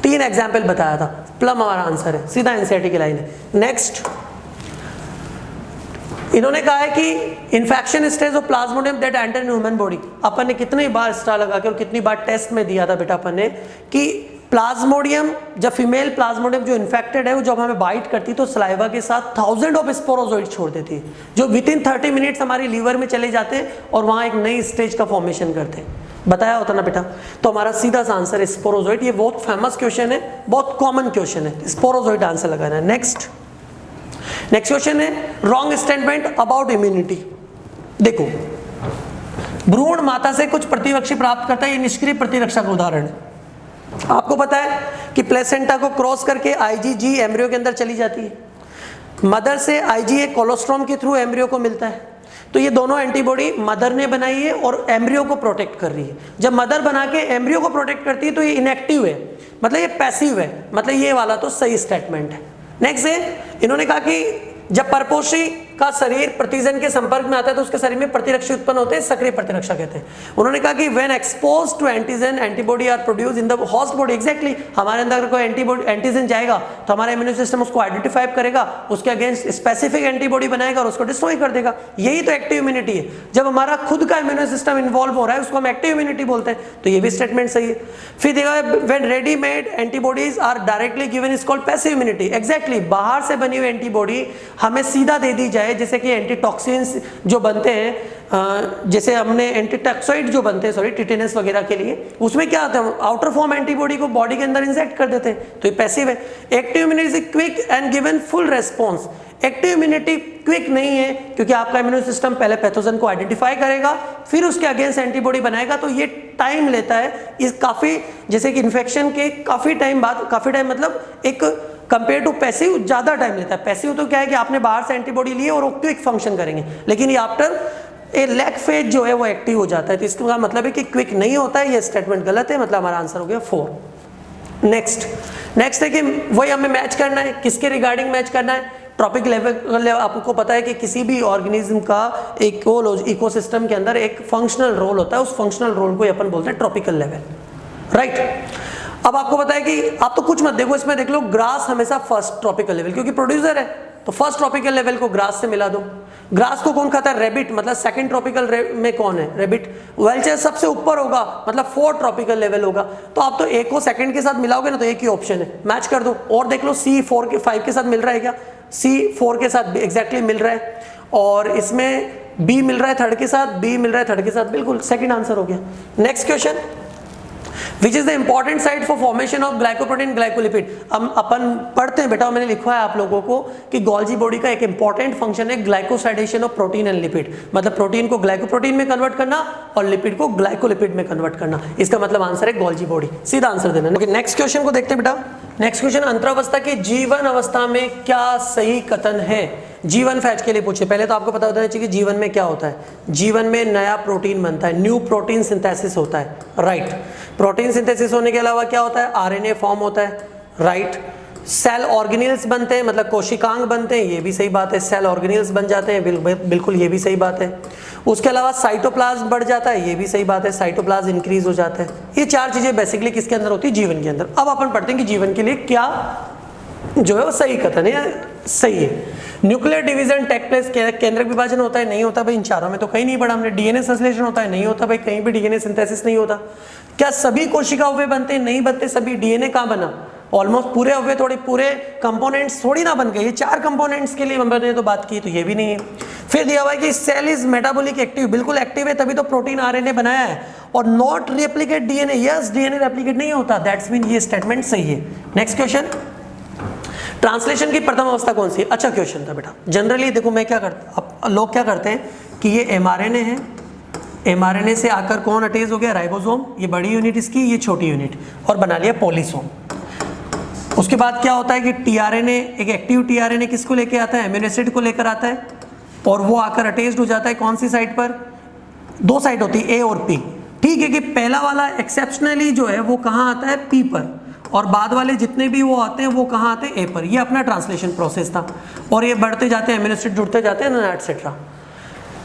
3 example बताया था। प्लम हमारा आंसर है, सीधा एनसीईआरटी की लाइन है। नेक्स्ट, इन्होंने कहा है कि infection stage of Plasmodium that enter in human body, अपन ने कितनी बार स्टार लगा के और कितनी बार टेस्ट में दिया था बेटा अपन ने कि प्लाज्मोडियम, जब फीमेल प्लाज्मोडियम जो इन्फेक्टेड है वो जब हमें बाइट करती है तो सलाइवा के साथ 1000 ऑफ स्पोरोजोइड छोड़ देती है, जो विदिन 30 मिनट्स हमारी लीवर में चले जाते हैं और वहाँ एक नई स्टेज का फॉर्मेशन करते हैं, बताया होता ना बेटा। तो हमारा सीधा सा आंसर है स्पोरोजोइड। ये बहुत फेमस क्वेश्चन है, बहुत कॉमन क्वेश्चन है, स्पोरोजोइड आंसर लगाना है। नेक्स्ट क्वेश्चन है रॉन्ग स्टेटमेंट अबाउट इम्यूनिटी। देखो, भ्रूण माता से कुछ प्रतिरक्षी प्राप्त करता है, ये निष्क्रिय प्रतिरक्षा का उदाहरण है। आपको पता है कि प्लेसेंटा को क्रॉस करके आईजीजी एम्ब्रियो के अंदर चली जाती है, मदर से आईजीए कोलोस्ट्रॉम के थ्रू एम्ब्रियो को मिलता है, तो ये दोनों एंटीबॉडी मदर ने बनाई है और एम्ब्रियो को प्रोटेक्ट कर रही है। जब मदर बना के एम्ब्रियो को प्रोटेक्ट करती है तो ये इनएक्टिव है, मतलब ये पैसिव है, मतलब ये वाला तो सही स्टेटमेंट है। नेक्स्ट है, इन्होंने कहा कि जब परपोषी का शरीर प्रतिजन के संपर्क में आता है तो उसके शरीर में प्रतिरक्षी उत्पन्न होते हैं, सक्रिय प्रतिरक्षा कहते हैं। उन्होंने कहा कि when exposed to antigen antibody are produce in the host body, exactly. हमारे अंदर कोई एंटीजन जाएगा तो हमारा इम्यून सिस्टम उसको आइडेंटिफाई करेगा, उसके अगेंस्ट स्पेसिफिक एंटीबॉडी बनाएगा और उसको डिस्ट्रॉय कर देगा। यही तो एक्टिव इम्यूनिटी है। जब हमारा खुद का इम्यून सिस्टम इन्वॉल्व हो रहा है उसको हम एक्टिव इम्यूनिटी बोलते हैं, तो ये भी स्टेटमेंट सही है। फिर देखा, when readymade antibodies are directly given is called passive immunity, exactly. बाहर से बनी हुई एंटीबॉडी हमें सीधा दे दी जाए, जैसे कि एंटीटॉक्सिन्स जो बनते हैं, जैसे हमने एंटीटॉक्साइड जो बनते हैं, सॉरी, टिटेनस वगैरह के लिए, उसमें क्या होता है, आउटर फॉर्म एंटीबॉडी को बॉडी के अंदर इंजेक्ट कर देते हैं, तो ये पैसिव है। Active immunity is quick and given full response. Active immunity quick नहीं है क्योंकि आपका इम्यून सिस्टम पहले पैथोजन को आइडेंटिफाई करेगा, फिर उसके अगेंस्ट एंटीबॉडी बनाएगा, तो ये टाइम लेता है। इस काफ़ी, जैसे कि इन्फेक्शन के काफ़ी टाइम बाद, काफ़ी टाइम मतलब एक कंपेयर टू पैसिव ज़्यादा टाइम लेता है। पैसिव तो क्या है कि आपने बाहर से एंटीबॉडी ली और वो क्विक फंक्शन करेंगे, लेकिन ये आफ्टर ए लैग फेज जो है वो एक्टिव हो जाता है, तो इसका मतलब है कि क्विक नहीं होता है। ये स्टेटमेंट गलत है, मतलब हमारा आंसर हो गया 4। नेक्स्ट है कि वही हमें मैच करना है, किसके रिगार्डिंग मैच करना है, ट्रॉपिक लेवल। आपको पता है कि किसी भी ऑर्गेनिज्म का एक इकोसिस्टम के अंदर एक फंक्शनल रोल होता है, उस फंक्शनल रोल को अपन बोलते हैं ट्रॉपिकल लेवल, राइट। अब आपको पता है कि आप तो कुछ मत देखो, इसमें देख लो ग्रास हमेशा फर्स्ट ट्रॉपिकल लेवल, क्योंकि प्रोड्यूसर है तो फर्स्ट ट्रॉपिकल लेवल को ग्रास से मिला दो। ग्रास को कौन खाता है, रेबिट, मतलब सेकंड ट्रॉपिकल में कौन है, रेबिट। वेलचर सबसे ऊपर होगा, मतलब 4th ट्रॉपिकल लेवल होगा, तो आप तो एक को सेकंड के साथ मिलाओगे ना, तो एक ही ऑप्शन है, मैच कर दो। और देख लो सी 4 के 5 के साथ मिल रहा है क्या, सी 4 के साथ एग्जैक्टली मिल रहा है, और इसमें बी मिल रहा है 3rd के साथ, बी मिल रहा है 3rd के साथ, बिल्कुल सेकंड आंसर हो गया। Next question, which is the important site for formation of glycoprotein glycolipid. हम अपन पढ़ते हैं बेटा, मैंने लिखा है आप लोगों को कि गोल्जी बॉडी का एक इंपॉर्टेंट फंक्शन है glycosidation of protein and lipid, मतलब प्रोटीन को ग्लाइकोप्रोटीन में कन्वर्ट करना और लिपिड को ग्लाइकोलिपिड में कन्वर्ट करना। इसका मतलब आंसर है गोल्जी बॉडी, सीधा आंसर देना। नेक्स्ट क्वेश्चन को देखते हैं बेटा, नेक्स्ट क्वेश्चन, अंतरावस्था के जीवन अवस्था में क्या सही कथन है? जीवन फैज के लिए पूछे। पहले तो आपको पता होना चाहिए कि जीवन में क्या होता है। जीवन में नया प्रोटीन बनता है, न्यू प्रोटीन सिंथेसिस होता है, राइट। प्रोटीन सिंथेसिस होने के अलावा क्या होता है? आरएनए फॉर्म होता है, राइट। सेल ऑर्गेनिल्स बनते हैं, मतलब कोशिकांग बनते हैं, ये भी सही बात है। सेल ऑर्गेनिल्स बन जाते हैं, बिल्कुल ये भी सही बात है। उसके अलावा साइटोप्लाज्म बढ़ जाता है, ये भी सही बात है। साइटोप्लाज्म इंक्रीज हो जाता है। ये चार चीजें बेसिकली किसके अंदर होती है? जीवन के अंदर। अब अपन पढ़ते हैं कि जीवन के लिए क्या जो है वो सही कथन है, सही है। न्यूक्लियर डिवीजन टेक प्लेस, केंद्रक विभाजन होता है, नहीं होता भाई। इन चारों में तो कहीं नहीं पढ़ा हमने। डीएनए संश्लेषण होता है, नहीं होता भाई, कहीं भी डीएनए सिंथेसिस नहीं होता। क्या सभी कोशिका अवयव बनते हैं? नहीं बनते सभी। डीएनए कहाँ बना? ऑलमोस्ट पूरे अवयव, थोड़े पूरे कंपोनेंट्स थोड़ी ना बन गए। ये चार कंपोनेंट्स के लिए हमने तो बात की, तो ये भी नहीं है। फिर दिया हुआ है कि सेल इज मेटाबॉलिक एक्टिव, बिल्कुल एक्टिव है, तभी तो प्रोटीन आरएनए बनाया है। और not replicate DNA, yes DNA replicate नहीं होता, दैट्स मीन ये स्टेटमेंट सही है। नेक्स्ट क्वेश्चन, ट्रांसलेशन की प्रथम अवस्था कौन सी है? अच्छा क्वेश्चन था बेटा। जनरली देखो मैं क्या करता, लोग क्या करते हैं कि ये एमआरएनए है, एमआरएनए से आकर कौन अटैच हो गया? राइबोसोम, ये बड़ी यूनिट इसकी, ये छोटी यूनिट, और बना लिया पॉलीसोम। उसके बाद क्या होता है कि टीआरएनए, एक एक्टिव टीआरएनए किसको लेके आता है? एमिनो एसिड को लेकर आता है, और वो आकर अटैच्ड हो जाता है कौन सी साइड पर? दो साइड होती है, ए और पी। ठीक है कि पहला वाला एक्सेप्शनली जो है वो कहाँ आता है? पी पर, और बाद वाले जितने भी वो आते हैं वो कहाँ आते हैं? ए पर। ये अपना ट्रांसलेशन प्रोसेस था, और ये बढ़ते जाते हैं, एमिनो एसिड जुड़ते जाते हैं, एटसेट्रा।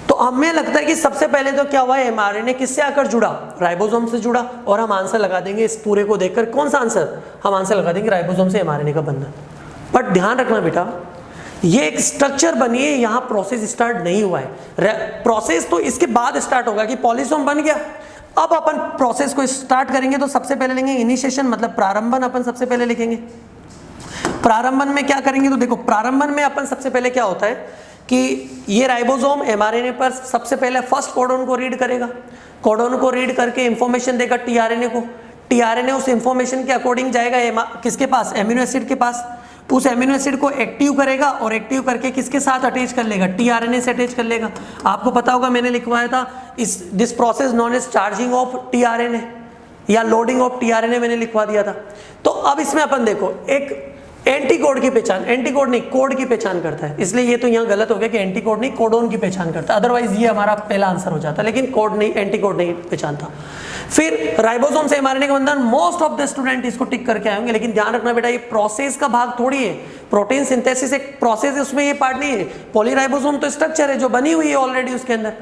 तो हमें लगता है कि सबसे पहले तो क्या हुआ? एमआरएनए किससे आकर जुड़ा? राइबोसोम से जुड़ा, और हम आंसर लगा देंगे इस पूरे को देखकर। कौन सा आंसर? हम आंसर लगा देंगे राइबोसोम से एमआरएनए का बंधन। बट ध्यान रखना बेटा, ये एक स्ट्रक्चर बनी है, यहाँ प्रोसेस स्टार्ट नहीं हुआ है। प्रोसेस तो इसके बाद स्टार्ट होगा कि पॉलीसोम बन गया। अब अपन प्रोसेस को स्टार्ट करेंगे तो सबसे पहले लेंगे इनिशिएशन, मतलब प्रारंभन अपन सबसे पहले लिखेंगे। प्रारंभन में क्या करेंगे? तो देखो प्रारंभन में अपन सबसे पहले क्या होता है कि ये राइबोसोम एमआरएनए पर सबसे पहले फर्स्ट कोडोन को रीड करेगा। कोडोन को रीड करके इंफॉर्मेशन देगा टीआरएनए को। टीआरएनए उस इंफॉर्मेशन के अकॉर्डिंग जाएगा किसके पास? एमिनो एसिड के पास। उस एमिनो एसिड को एक्टिव करेगा, और एक्टिव करके किसके साथ अटैच कर लेगा? टीआरएनए से अटैच कर लेगा। आपको पता होगा मैंने लिखवाया था this process known as charging of tRNA या लोडिंग ऑफ टीआरएनए, मैंने लिखवा दिया था। तो अब इसमें अपन देखो, एक एंटीकोड की पहचान, एंटीकोड नहीं कोड की पहचान करता है, इसलिए ये तो यहाँ गलत हो गया कि एंटीकोड नहीं कोडोन की पहचान करता है। अदरवाइज ये हमारा पहला आंसर हो जाता, लेकिन कोड नहीं, एंटीकोड नहीं पहचानता। फिर राइबोसोम से एमआरएनए का बंधन, मोस्ट ऑफ द स्टूडेंट इसको टिक करके आएंगे, लेकिन ध्यान रखना बेटा ये प्रोसेस का भाग थोड़ी है। प्रोटीन सिंथेसिस एक प्रोसेस है, उसमें ये पार्ट नहीं है। पॉलीराइबोसोम तो स्ट्रक्चर है जो बनी हुई है ऑलरेडी उसके अंदर,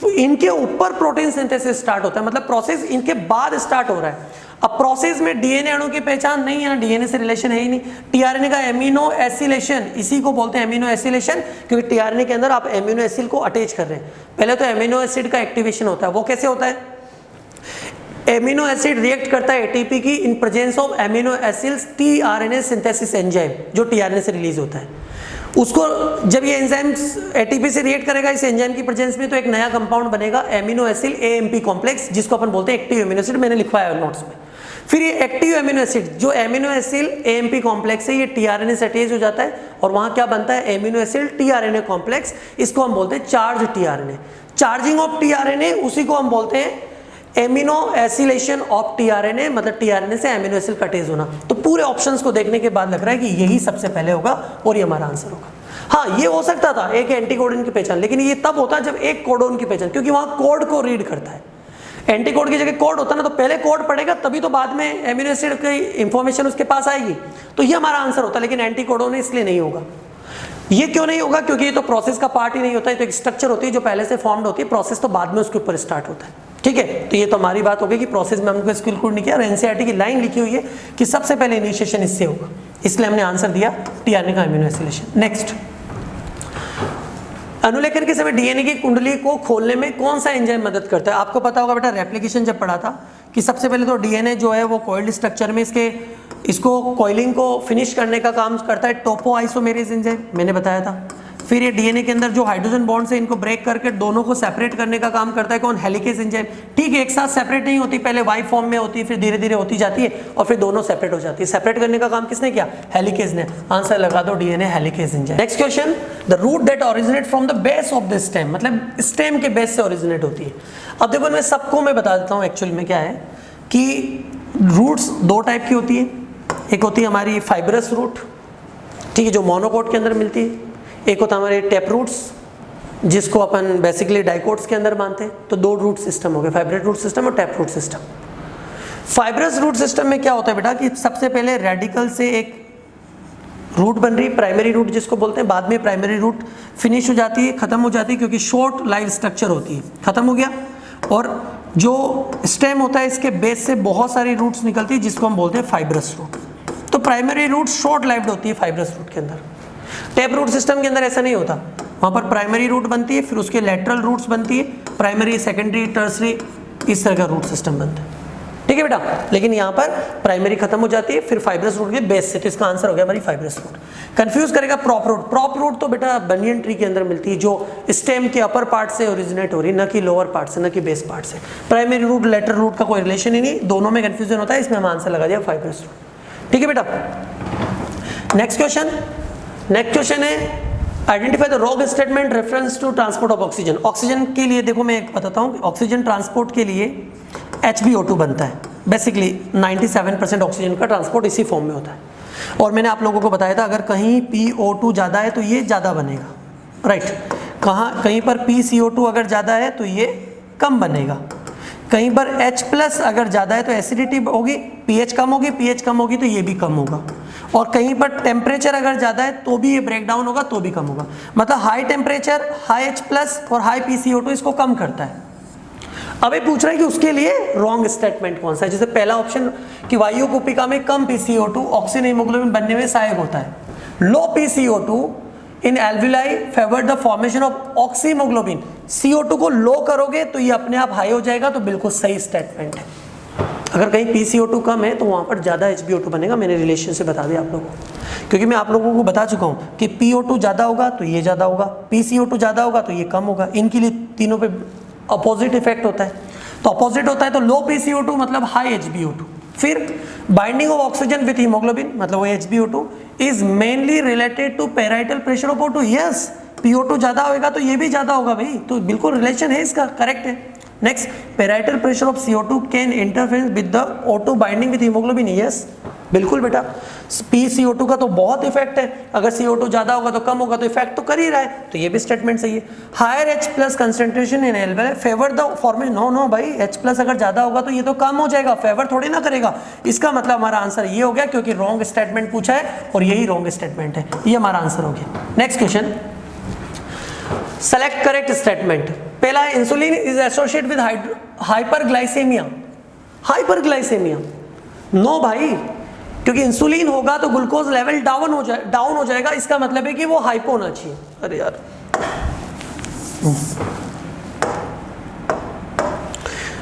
तो इनके ऊपर प्रोटीन सिंथेसिस स्टार्ट होता है, मतलब प्रोसेस इनके बाद स्टार्ट हो रहा है। अब प्रोसेस में डीएनए अणु की पहचान नहीं है, डीएनए से रिलेशन है ही नहीं। टीआरएनए का एमिनो एसिलेशन, इसी को बोलते हैं एमिनो एसिलेशन, क्योंकि टीआरएनए के अंदर आप एमिनो एसिड को अटैच कर रहे हैं। पहले तो एमिनो एसिड का एक्टिवेशन होता है, वो कैसे होता है? एमिनो एसिड रिएक्ट करता है एटीपी की in presence of amino acids tRNA synthesis enzyme, जो टीआरएनए से रिलीज होता है। उसको जब ये एंजाइम्स एटीपी से रिएक्ट करेगा इस एंजाइम की प्रेजेंस में, तो एक नया कंपाउंड बनेगा एमिनो एसिड एएमपी कॉम्प्लेक्स, जिसको अपन बोलते हैं एक्टिव एमिनो एसिड, मैंने लिखवाया है नोट्स में। फिर ये एक्टिव एमिनो एसिड, जो एमिनो एसिड एएमपी कॉम्प्लेक्स है, ये टीआरएनए से अटैच हो जाता है, और वहां क्या बनता है? एमिनो एसिड टीआरएनए कॉम्प्लेक्स, इसको हम बोलते हैं charge tRNA. Charging of tRNA, उसी को हम बोलते हैं एमिनो एसिलेशन ऑफ टीआरएनए, मतलब टीआरएनए से एमिनो एसिड का अटैच होना। तो पूरे ऑप्शंस को देखने के बाद लग रहा है कि यही सबसे पहले होगा, और ये हमारा आंसर होगा। हाँ, ये हो सकता था एक एंटीकोडन की पहचान, लेकिन ये तब होता है जब एक कोडोन की पहचान, क्योंकि वहां कोड को रीड करता है। एंटीकोड की जगह कोड होता है ना, तो पहले कोड पढ़ेगा तभी तो बाद में एमिनो एसिड की इंफॉर्मेशन उसके पास आएगी, तो ये हमारा आंसर होता है। लेकिन एंटीकोडोन इसलिए नहीं होगा। ये क्यों नहीं होगा? क्योंकि ये तो प्रोसेस का पार्ट ही नहीं होता है, तो एक स्ट्रक्चर होती है जो पहले से फॉर्म्ड होती है, प्रोसेस तो बाद में उसके ऊपर स्टार्ट होता है। ठीक है, तो ये तो हमारी बात हो गई कि प्रोसेस में हमको इसको इंक्लूड नहीं किया, और एनसीईआरटी की लाइन लिखी हुई है कि सबसे पहले इनिशिएशन इससे होगा, इसलिए हमने आंसर दिया टीआरएनए का एमिनो एसिलेशन। नेक्स्ट, अनुलेखन के समय डीएनए की कुंडली को खोलने में कौन सा एंजाइम मदद करता है? आपको पता होगा बेटा, रेप्लिकेशन जब पढ़ा था कि सबसे पहले तो डीएनए जो है वो कॉइल्ड स्ट्रक्चर में इसको कॉइलिंग को फिनिश करने का काम करता है टोपो आइसोमेरेज एंजाइम, मैंने बताया था। फिर ये डीएनए के अंदर जो हाइड्रोजन बॉन्ड से इनको ब्रेक करके दोनों को सेपरेट करने का काम करता है कौन? Helicase enzyme. ठीक है, एक साथ सेपरेट नहीं होती, पहले वाई फॉर्म में होती है, फिर धीरे धीरे होती जाती है, और फिर दोनों सेपरेट हो जाती है। सेपरेट करने का काम किसने किया? हेलिकेज ने। आंसर लगा दो DNA helicase enzyme. Next question, the root that originate from the base of the stem, मतलब स्टेम के बेस से ओरिजिनेट होती है। अब देखो मैं बता देता हूँ एक्चुअल में क्या है कि रूट्स दो टाइप की होती है, एक होती है हमारी फाइब्रस रूट, ठीक है, जो मोनोकोट के अंदर मिलती है। एक होता है हमारे टैप रूट्स, जिसको अपन बेसिकली डाइकोट्स के अंदर मानते हैं। तो दो रूट सिस्टम हो गए, फाइब्रस रूट सिस्टम और tap root system. Fibrous root system में क्या होता है बेटा कि सबसे पहले रेडिकल से एक रूट बन रही, प्राइमरी रूट जिसको बोलते हैं, बाद में प्राइमरी रूट फिनिश हो जाती है, खत्म हो जाती है, क्योंकि शॉर्ट लाइफ स्ट्रक्चर होती है, खत्म हो गया। और जो स्टेम होता है इसके बेस से बहुत सारी रूट्स निकलती है, जिसको हम बोलते हैं फाइब्रस रूट। तो प्राइमरी रूट शॉर्ट लाइफ्ड होती है फाइब्रस रूट के अंदर। टैप रूट सिस्टम के अंदर ऐसा नहीं होता, वहाँ पर प्राइमरी रूट बनती है, फिर उसके लेटरल रूट्स बनती है, प्राइमरी, सेकेंडरी, टर्सरी, इस तरह का रूट सिस्टम बनता है, ठीक है बेटा। लेकिन यहाँ पर प्राइमरी खत्म हो जाती है, फिर फाइब्रस रूट के बेस से, तो इसका आंसर हो गया हमारी फाइब्रस रूट। कंफ्यूज करेगा प्रॉप रूट। प्रॉप रूट तो बेटा बनियन ट्री के अंदर मिलती है, जो स्टेम के अपर पार्ट से ओरिजिनेट हो रही है, न कि लोअर पार्ट से, न कि बेस पार्ट से। प्राइमरी रूट लेटरल रूट का कोई रिलेशन ही नहीं, दोनों में कंफ्यूजन होता है, इसमें हम आंसर लगा दिया फाइब्रस रूट, ठीक है बेटा। नेक्स्ट क्वेश्चन है identify the wrong statement reference to transport of oxygen. Oxygen के लिए देखो मैं एक बताता हूँ, ऑक्सीजन ट्रांसपोर्ट के लिए HbO2 बनता है। बेसिकली 97% ऑक्सीजन का ट्रांसपोर्ट इसी फॉर्म में होता है। और मैंने आप लोगों को बताया था अगर कहीं PO2 ज़्यादा है तो ये ज़्यादा बनेगा, राइट। कहीं पर PCO2 अगर ज़्यादा है तो ये कम बनेगा। कहीं पर H+ अगर ज़्यादा है तो एसिडिटी होगी, pH कम होगी तो ये भी कम होगा। और कहीं पर टेम्परेचर अगर ज़्यादा है तो भी ये ब्रेक डाउन होगा, तो भी कम होगा। मतलब हाई टेम्परेचर, हाई H+ और हाई PCO2 इसको कम करता है। अब ये पूछ रहा है कि उसके लिए रॉन्ग स्टेटमेंट कौन सा है। जैसे पहला ऑप्शन कि वायु कुपिका में कम PCO2 ऑक्सीजन हीमोग्लोबिन बनने में सहायक होता है। लो PCO2 in alveoli favour the formation of oxyhaemoglobin. CO2 को लो करोगे तो ये अपने आप हाई हो जाएगा, तो बिल्कुल सही स्टेटमेंट है। अगर कहीं PCO2 कम है तो वहाँ पर ज़्यादा HbO2 बनेगा। मैंने रिलेशन से बता दिया आप लोगों को, क्योंकि मैं आप लोगों को बता चुका हूँ कि PO2 ज़्यादा होगा तो ये ज़्यादा होगा, PCO2 ज़्यादा होगा तो ये कम होगा। इनके लिए तीनों पे अपोजिट इफेक्ट होता है, तो अपोजिट होता है तो लो PCO2 मतलब हाई HbO2। फिर binding of oxygen with haemoglobin मतलब वो HbO2 is mainly related to parietal pressure of O2। Yes, PO2 ज़्यादा होगा तो ये भी ज़्यादा होगा भाई, तो बिल्कुल रिलेशन है इसका, करेक्ट है। Next, parietal pressure of CO2 can interfere with the O2 binding with haemoglobin. Yes, बिल्कुल बेटा, PCO2 का तो बहुत इफेक्ट है। अगर CO2 ज़्यादा होगा तो कम होगा, तो इफेक्ट तो कर ही रहा है, तो ये भी स्टेटमेंट सही है। Higher H+ concentration in alveoli favour the formation. No भाई, H+ अगर ज़्यादा होगा तो ये तो कम हो जाएगा, फेवर थोड़ी ना करेगा। इसका मतलब हमारा आंसर ये हो गया, क्योंकि रॉन्ग स्टेटमेंट पूछा है और यही रॉन्ग स्टेटमेंट है, ये हमारा आंसर हो गया। Next question, select correct statement. पहला है insulin is associated with hyperglycaemia. Hyperglycaemia no भाई, क्योंकि इंसुलिन होगा तो ग्लूकोज लेवल डाउन हो जाएगा, इसका मतलब है कि वो हाइपो होना चाहिए। अरे यार,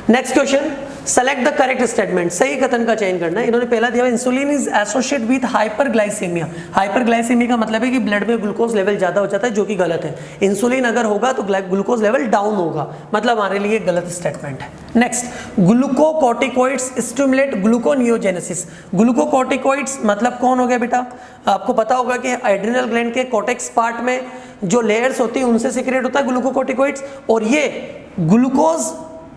next question, select the correct statement. सही कथन का चयन करना है। इन्होंने पहला दिया insulin is associated with hyperglycaemia. Hyperglycaemia का मतलब है कि ब्लड में ग्लूकोज लेवल ज्यादा हो जाता है, जो कि गलत है। इंसुलिन अगर होगा तो ग्लूकोज लेवल डाउन होगा, मतलब हमारे लिए गलत स्टेटमेंट है। Next, glucocorticoids stimulate gluconeogenesis. Glucocorticoids मतलब कौन हो गया बेटा? आपको पता होगा कि एड्रिनल ग्लैंड के कॉर्टेक्स पार्ट में जो लेयर्स होती है उनसे सीक्रेट होता है ग्लूकोकॉर्टिकॉइड्स, और ये ग्लूकोज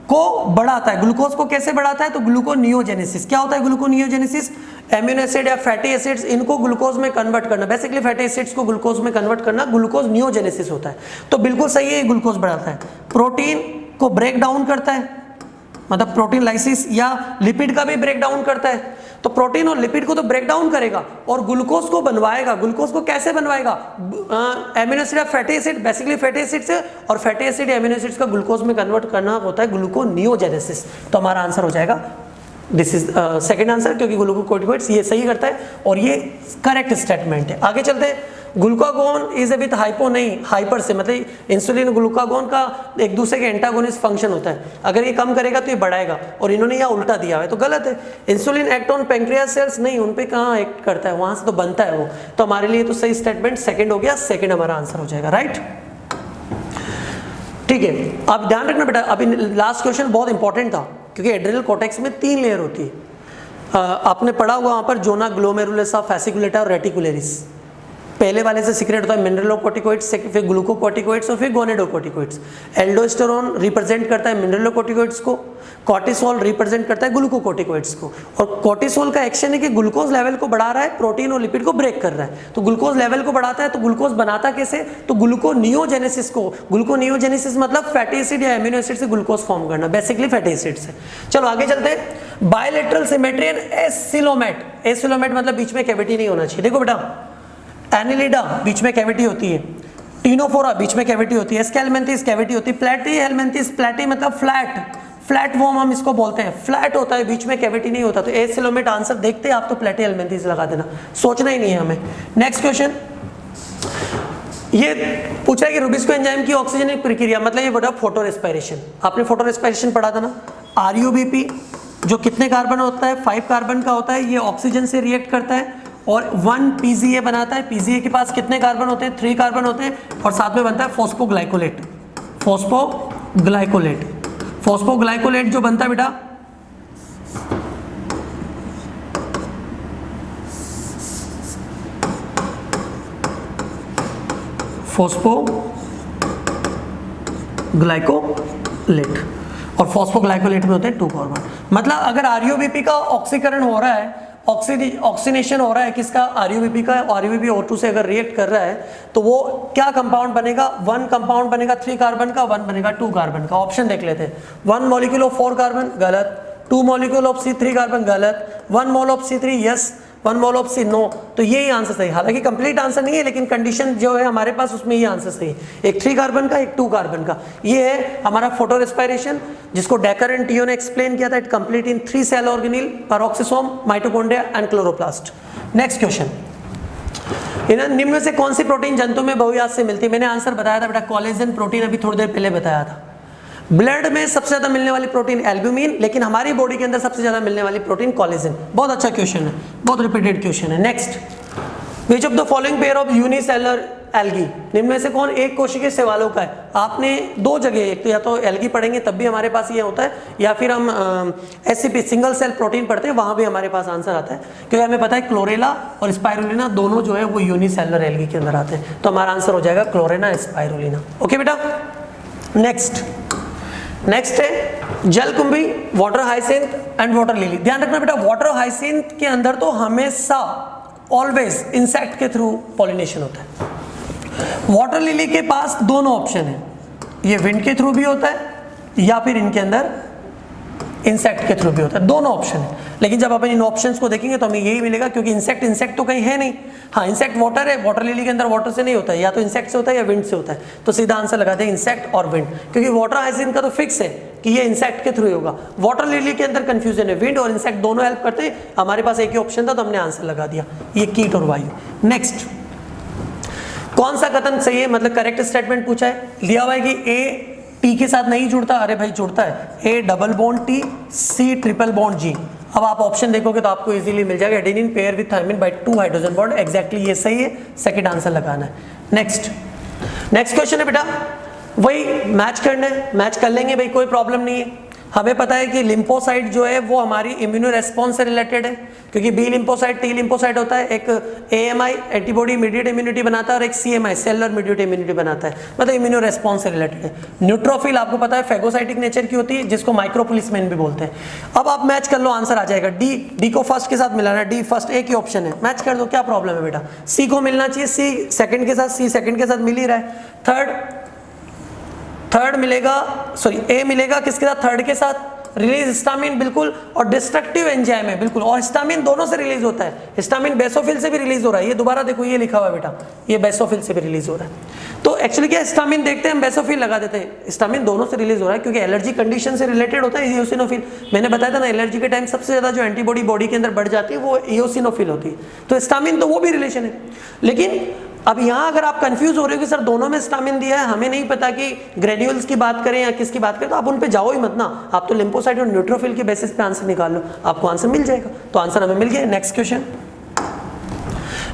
को बढ़ाता है। ग्लूकोज को कैसे बढ़ाता है? तो ग्लूकोनियोजेनेसिस। क्या होता है ग्लूकोनियोजेनेसिस? एमिनो एसिड या फैटी एसिड्स, इनको ग्लूकोज में कन्वर्ट करना। बेसिकली फैटी एसिड्स को ग्लूकोज में कन्वर्ट करना ग्लूकोज नियोजेनेसिस होता है। तो बिल्कुल सही है, ग्लूकोज बढ़ाता है। प्रोटीन को ब्रेक डाउन करता है, मतलब प्रोटीन लाइसिस, या लिपिड का भी ब्रेक डाउन करता है। तो प्रोटीन और लिपिड को तो ब्रेक डाउन करेगा और ग्लूकोज को बनवाएगा। ग्लूकोज को कैसे बनवाएगा? एमिनो एसिड या fatty acid, basically fatty acid से, और फैटी एसिड या एमिनो एसिड्स का ग्लूकोज में कन्वर्ट करना होता है ग्लूकोनियोजेनेसिस। तो हमारा आंसर हो जाएगा, दिस इज सेकंड आंसर, क्योंकि ग्लूकोकॉर्टिकॉइड्स ये सही करता है और ये करेक्ट स्टेटमेंट है। आगे चलते हैं। ग्लूकागोन इज विथ हाइपो, नहीं हाइपर से, मतलब इंसुलिन ग्लूकागोन का एक दूसरे के एंटागोनिस्ट फंक्शन होता है। अगर ये कम करेगा तो ये बढ़ाएगा, और इन्होंने यहाँ उल्टा दिया है तो गलत है। Insulin act on pancreas cells, नहीं, उन पे कहाँ एक्ट करता है, वहां से तो बनता है वो। तो हमारे लिए तो सही स्टेटमेंट सेकंड हो गया, सेकंड हमारा आंसर हो जाएगा, राइट। ठीक है, अब ध्यान रखना बेटा, अभी लास्ट क्वेश्चन बहुत इंपॉर्टेंट था, क्योंकि एड्रिनल कॉर्टेक्स में 3 लेयर होती है। आपने पढ़ा हुआ वहां पर जोना ग्लोमेरुलसा, फैसिकुलेटा और रेटिकुलरिस। पहले वाले से सीक्रेट होता है मिनरलोकोर्टिकोइड्स, फिर ग्लूकोकोर्टिकोइड्स और फिर गोनेडोकोर्टिकोइड्स। एल्डोस्टेरोन रिप्रेजेंट करता है मिनरलोकोर्टिकोइड्स को, कॉर्टिसोल रिप्रेजेंट करता है ग्लूकोकोर्टिकोइड्स को। और कॉर्टिसोल का एक्शन है कि ग्लूकोज लेवल को बढ़ा रहा है, प्रोटीन और लिपिड को ब्रेक कर रहा है। तो ग्लूकोज लेवल को बढ़ाता है, तो ग्लूकोज बनाता कैसे, तो ग्लूकोनियोजेनेसिस को, ग्लूकोनियोजेनेसिस मतलब फैटी एसिड या एमिनो एसिड से ग्लूकोज फॉर्म करना, बेसिकली फैटी एसिड से। चलो आगे चलते हैं। Bilateral symmetry and acoelomate. Acoelomate मतलब बीच में कैविटी नहीं होना चाहिए। देखो बेटा, एनिलिडा बीच में कैविटी होती है, टीनोफोरा बीच में कैविटी होती है, एस्केलमेंथिस कैविटी होती है, प्लेटी हेलमेंथिस, प्लेटी मतलब फ्लैट, फ्लैट वॉर्म हम इसको बोलते हैं, फ्लैट होता है, बीच में कैविटी नहीं होता। तो एसिलोमेट आंसर देखते हैं आप तो प्लेटी हेलमेंथिस लगा देना, सोचना ही नहीं है हमें। नेक्स्ट क्वेश्चन, ये पूछा है कि रुबिस्को एंजाइम की ऑक्सीजन प्रक्रिया, मतलब ये बड़ा फोटो रेस्पिरेशन, आपने फोटो रेस्पिरेशन पढ़ा था ना। आरयूबीपी जो कितने कार्बन होता है, 5 कार्बन का होता है, ये ऑक्सीजन से रिएक्ट करता है और 1 पीजीए बनाता है। पीजीए के पास कितने कार्बन होते हैं, 3 कार्बन होते हैं और साथ में बनता है फॉस्फोग्लाइकोलेट। फॉस्फोग्लाइकोलेट, फॉस्फोग्लाइकोलेट जो बनता है बेटा, फॉस्फोग्लाइकोलेट, और फॉस्फोग्लाइकोलेट में होते हैं 2 कार्बन। मतलब अगर आरयूबीपी का ऑक्सीकरण हो रहा है, ऑक्सीनेशन हो रहा है किसका, आरयूबीपी का, आरयूबीपी O2 से अगर रिएक्ट कर रहा है तो वो क्या कंपाउंड बनेगा, 1 कंपाउंड बनेगा 3 कार्बन का, 1 बनेगा 2 कार्बन का। ऑप्शन देख लेते हैं, 1 मॉलिक्यूल ऑफ 4 कार्बन गलत, 2 मॉलिक्यूल ऑफ C3 कार्बन गलत, 1 mole of C3 yes, 1 mole of C no. तो ये आंसर सही, हालांकि कंप्लीट आंसर नहीं है लेकिन कंडीशन जो है हमारे पास उसमें ये आंसर सही है। एक 3 कार्बन का, एक 2 कार्बन का। ये है हमारा फोटो रेस्पिरेशन, जिसको डेकर एंड टियो ने एक्सप्लेन किया था। It complete in 3 cell organelle, peroxisome, mitochondria and chloroplast. Next question, निम्न में से कौन सी प्रोटीन जंतु में बहुयात से मिलती है। मैंने आंसर बताया था बेटा, कोलेजन प्रोटीन, अभी थोड़ी देर पहले बताया था। ब्लड में सबसे ज्यादा मिलने वाली प्रोटीन एल्ब्यूमिन, लेकिन हमारी बॉडी के अंदर सबसे ज्यादा मिलने वाली प्रोटीन कोलेजन। बहुत अच्छा क्वेश्चन है, बहुत रिपीटेड क्वेश्चन है। Next, which of the following pair of unicellular algae, निम्न में से कौन एक कोशिकीय शैवालों का है। आपने 2 जगह, एक तो या तो एल्गी पढ़ेंगे तब भी हमारे पास ये होता है, या फिर हम SCP सिंगल सेल प्रोटीन पढ़ते हैं, वहां भी हमारे पास आंसर आता है। क्योंकि हमें पता है क्लोरेला और स्पाइरुलिना दोनों जो है वो यूनिसेलुलर एल्गी के अंदर आते हैं। तो हमारा आंसर हो जाएगा क्लोरेना स्पाइरुलिना। ओके बेटा, नेक्स्ट है जलकुंभी, water hyacinth and water lily. ध्यान रखना बेटा, वाटर हाइसिंथ के अंदर तो हमेशा ऑलवेज इंसेक्ट के थ्रू पॉलिनेशन होता है। वाटर लिली के पास दोनों ऑप्शन है, ये विंड के थ्रू भी होता है या फिर इनके अंदर इंसेक्ट के थ्रू भी होता है, दोनों ऑप्शन है। लेकिन जब अपन इन ऑप्शंस को देखेंगे तो हमें यही मिलेगा, क्योंकि इंसेक्ट तो कहीं है नहीं। हाँ, इंसेक्ट वाटर है, वाटर लिली के अंदर वाटर से नहीं होता है, या तो इंसेक्ट से होता है या विंड से होता है। तो सीधा आंसर लगाते हैं इंसेक्ट और विंड, क्योंकि वाटर हाइसिंथ का तो फिक्स है कि ये इंसेक्ट के थ्रू होगा। वाटर लिली के अंदर कंफ्यूजन है, विंड और इंसेक्ट दोनों हेल्प करते हैं। हमारे पास एक ही ऑप्शन था तो हमने आंसर लगा दिया, ये कीट और वायु। नेक्स्ट, कौन सा कथन सही है, मतलब करेक्ट स्टेटमेंट पूछा है। लिया हुआ है कि ए टी के साथ नहीं जुड़ता, अरे भाई जुड़ता है, A double bond T, C triple bond G. अब आप ऑप्शन देखोगे तो आपको इजीली मिल जाएगा, adenine pair with thymine by 2 hydrogen bond. Exactly ये सही है, सेकंड आंसर लगाना है। नेक्स्ट क्वेश्चन है बेटा, वही मैच करना है, मैच कर लेंगे भाई, कोई प्रॉब्लम नहीं है। हमें पता है कि लिम्फोसाइट जो है वो हमारी इम्यूनो रेस्पॉन्स से रिलेटेड है, क्योंकि बी लिम्फोसाइट, टी लिम्फोसाइट होता है, एक AMI एंटीबॉडी मीडिएट इम्यूनिटी बनाता है और एक CMI सेलुलर मीडिएट इम्यूनिटी बनाता है, मतलब इम्यूनो रेस्पॉन्स से रिलेटेड है। न्यूट्रोफिल आपको पता है फेगोसाइटिक नेचर की होती है, जिसको माइक्रोपुलिसमेन भी बोलते हैं। अब आप मैच कर लो, आंसर आ जाएगा डी को फर्स्ट के साथ मिलाना, डी फर्स्ट एक ही ऑप्शन है, मैच कर दो, क्या प्रॉब्लम है बेटा। सी को मिलना चाहिए, सी सेकंड के साथ, सी सेकंड के साथ मिल ही रहा है। थर्ड मिलेगा, सॉरी ए मिलेगा किसके साथ, थर्ड के साथ, रिलीज हिस्टामिन बिल्कुल, और डिस्ट्रक्टिव एंजाइम है बिल्कुल, और हिस्टामिन दोनों से रिलीज होता है। हिस्टामिन बेसोफिल से भी रिलीज हो रहा है, ये दोबारा देखो ये लिखा हुआ है बेटा, ये बेसोफिल से भी रिलीज हो रहा है। तो एक्चुअली क्या, हिस्टामिन देखते हैं, हम बेसोफिल लगा देते हैं, हिस्टामिन दोनों से रिलीज हो रहा है, क्योंकि एलर्जी कंडीशन से रिलेटेड होता है इओसिनोफिल। मैंने बताया था ना, एलर्जी के टाइम सबसे ज्यादा जो एंटीबॉडी बॉडी के अंदर बढ़ जाती है वो इओसिनोफिल होती है, तो हिस्टामिन तो वो भी रिलेशन है। लेकिन अब यहाँ अगर आप कंफ्यूज हो रहे हो कि सर दोनों में हिस्टामिन दिया है, हमें नहीं पता कि ग्रेन्यूल्स की बात करें या किसकी बात करें, तो आप उन पे जाओ ही मत ना, आप तो लिम्फोसाइट और न्यूट्रोफिल के बेसिस पे आंसर निकाल लो, आपको आंसर मिल जाएगा। तो आंसर हमें मिल गया। नेक्स्ट क्वेश्चन,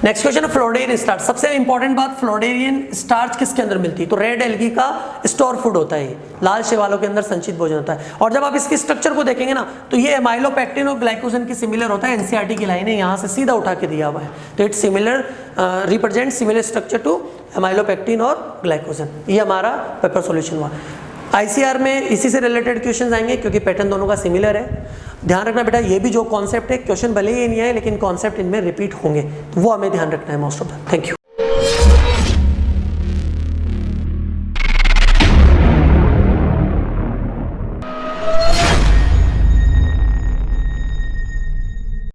नेक्स्ट क्वेश्चन है फ्लोडेरियन स्टार्च। सबसे इंपॉर्टेंट बात, फ्लोडेरियन स्टार्च किसके अंदर मिलती है? तो रेड एल्गी का स्टोर फूड होता है, लाल शैवालों के अंदर संचित भोजन होता है। और जब आप इसकी स्ट्रक्चर को देखेंगे ना तो ये एमाइलोपेक्टिन और ग्लाइकोजन की सिमिलर होता है। एनसीईआरटी की लाइन है यहाँ से सीधा उठा के दिया हुआ है, तो it similar represent similar structure to amylopectin और ग्लाइकोजन। ये हमारा पेपर सॉल्यूशन हुआ। आईसीआर में इसी से रिलेटेड क्वेश्चंस आएंगे क्योंकि पैटर्न दोनों का सिमिलर है। ध्यान रखना बेटा, ये भी जो कॉन्सेप्ट है, क्वेश्चन भले ही नहीं है लेकिन कॉन्सेप्ट इनमें रिपीट होंगे, तो वो हमें ध्यान रखना है most of the. Thank you.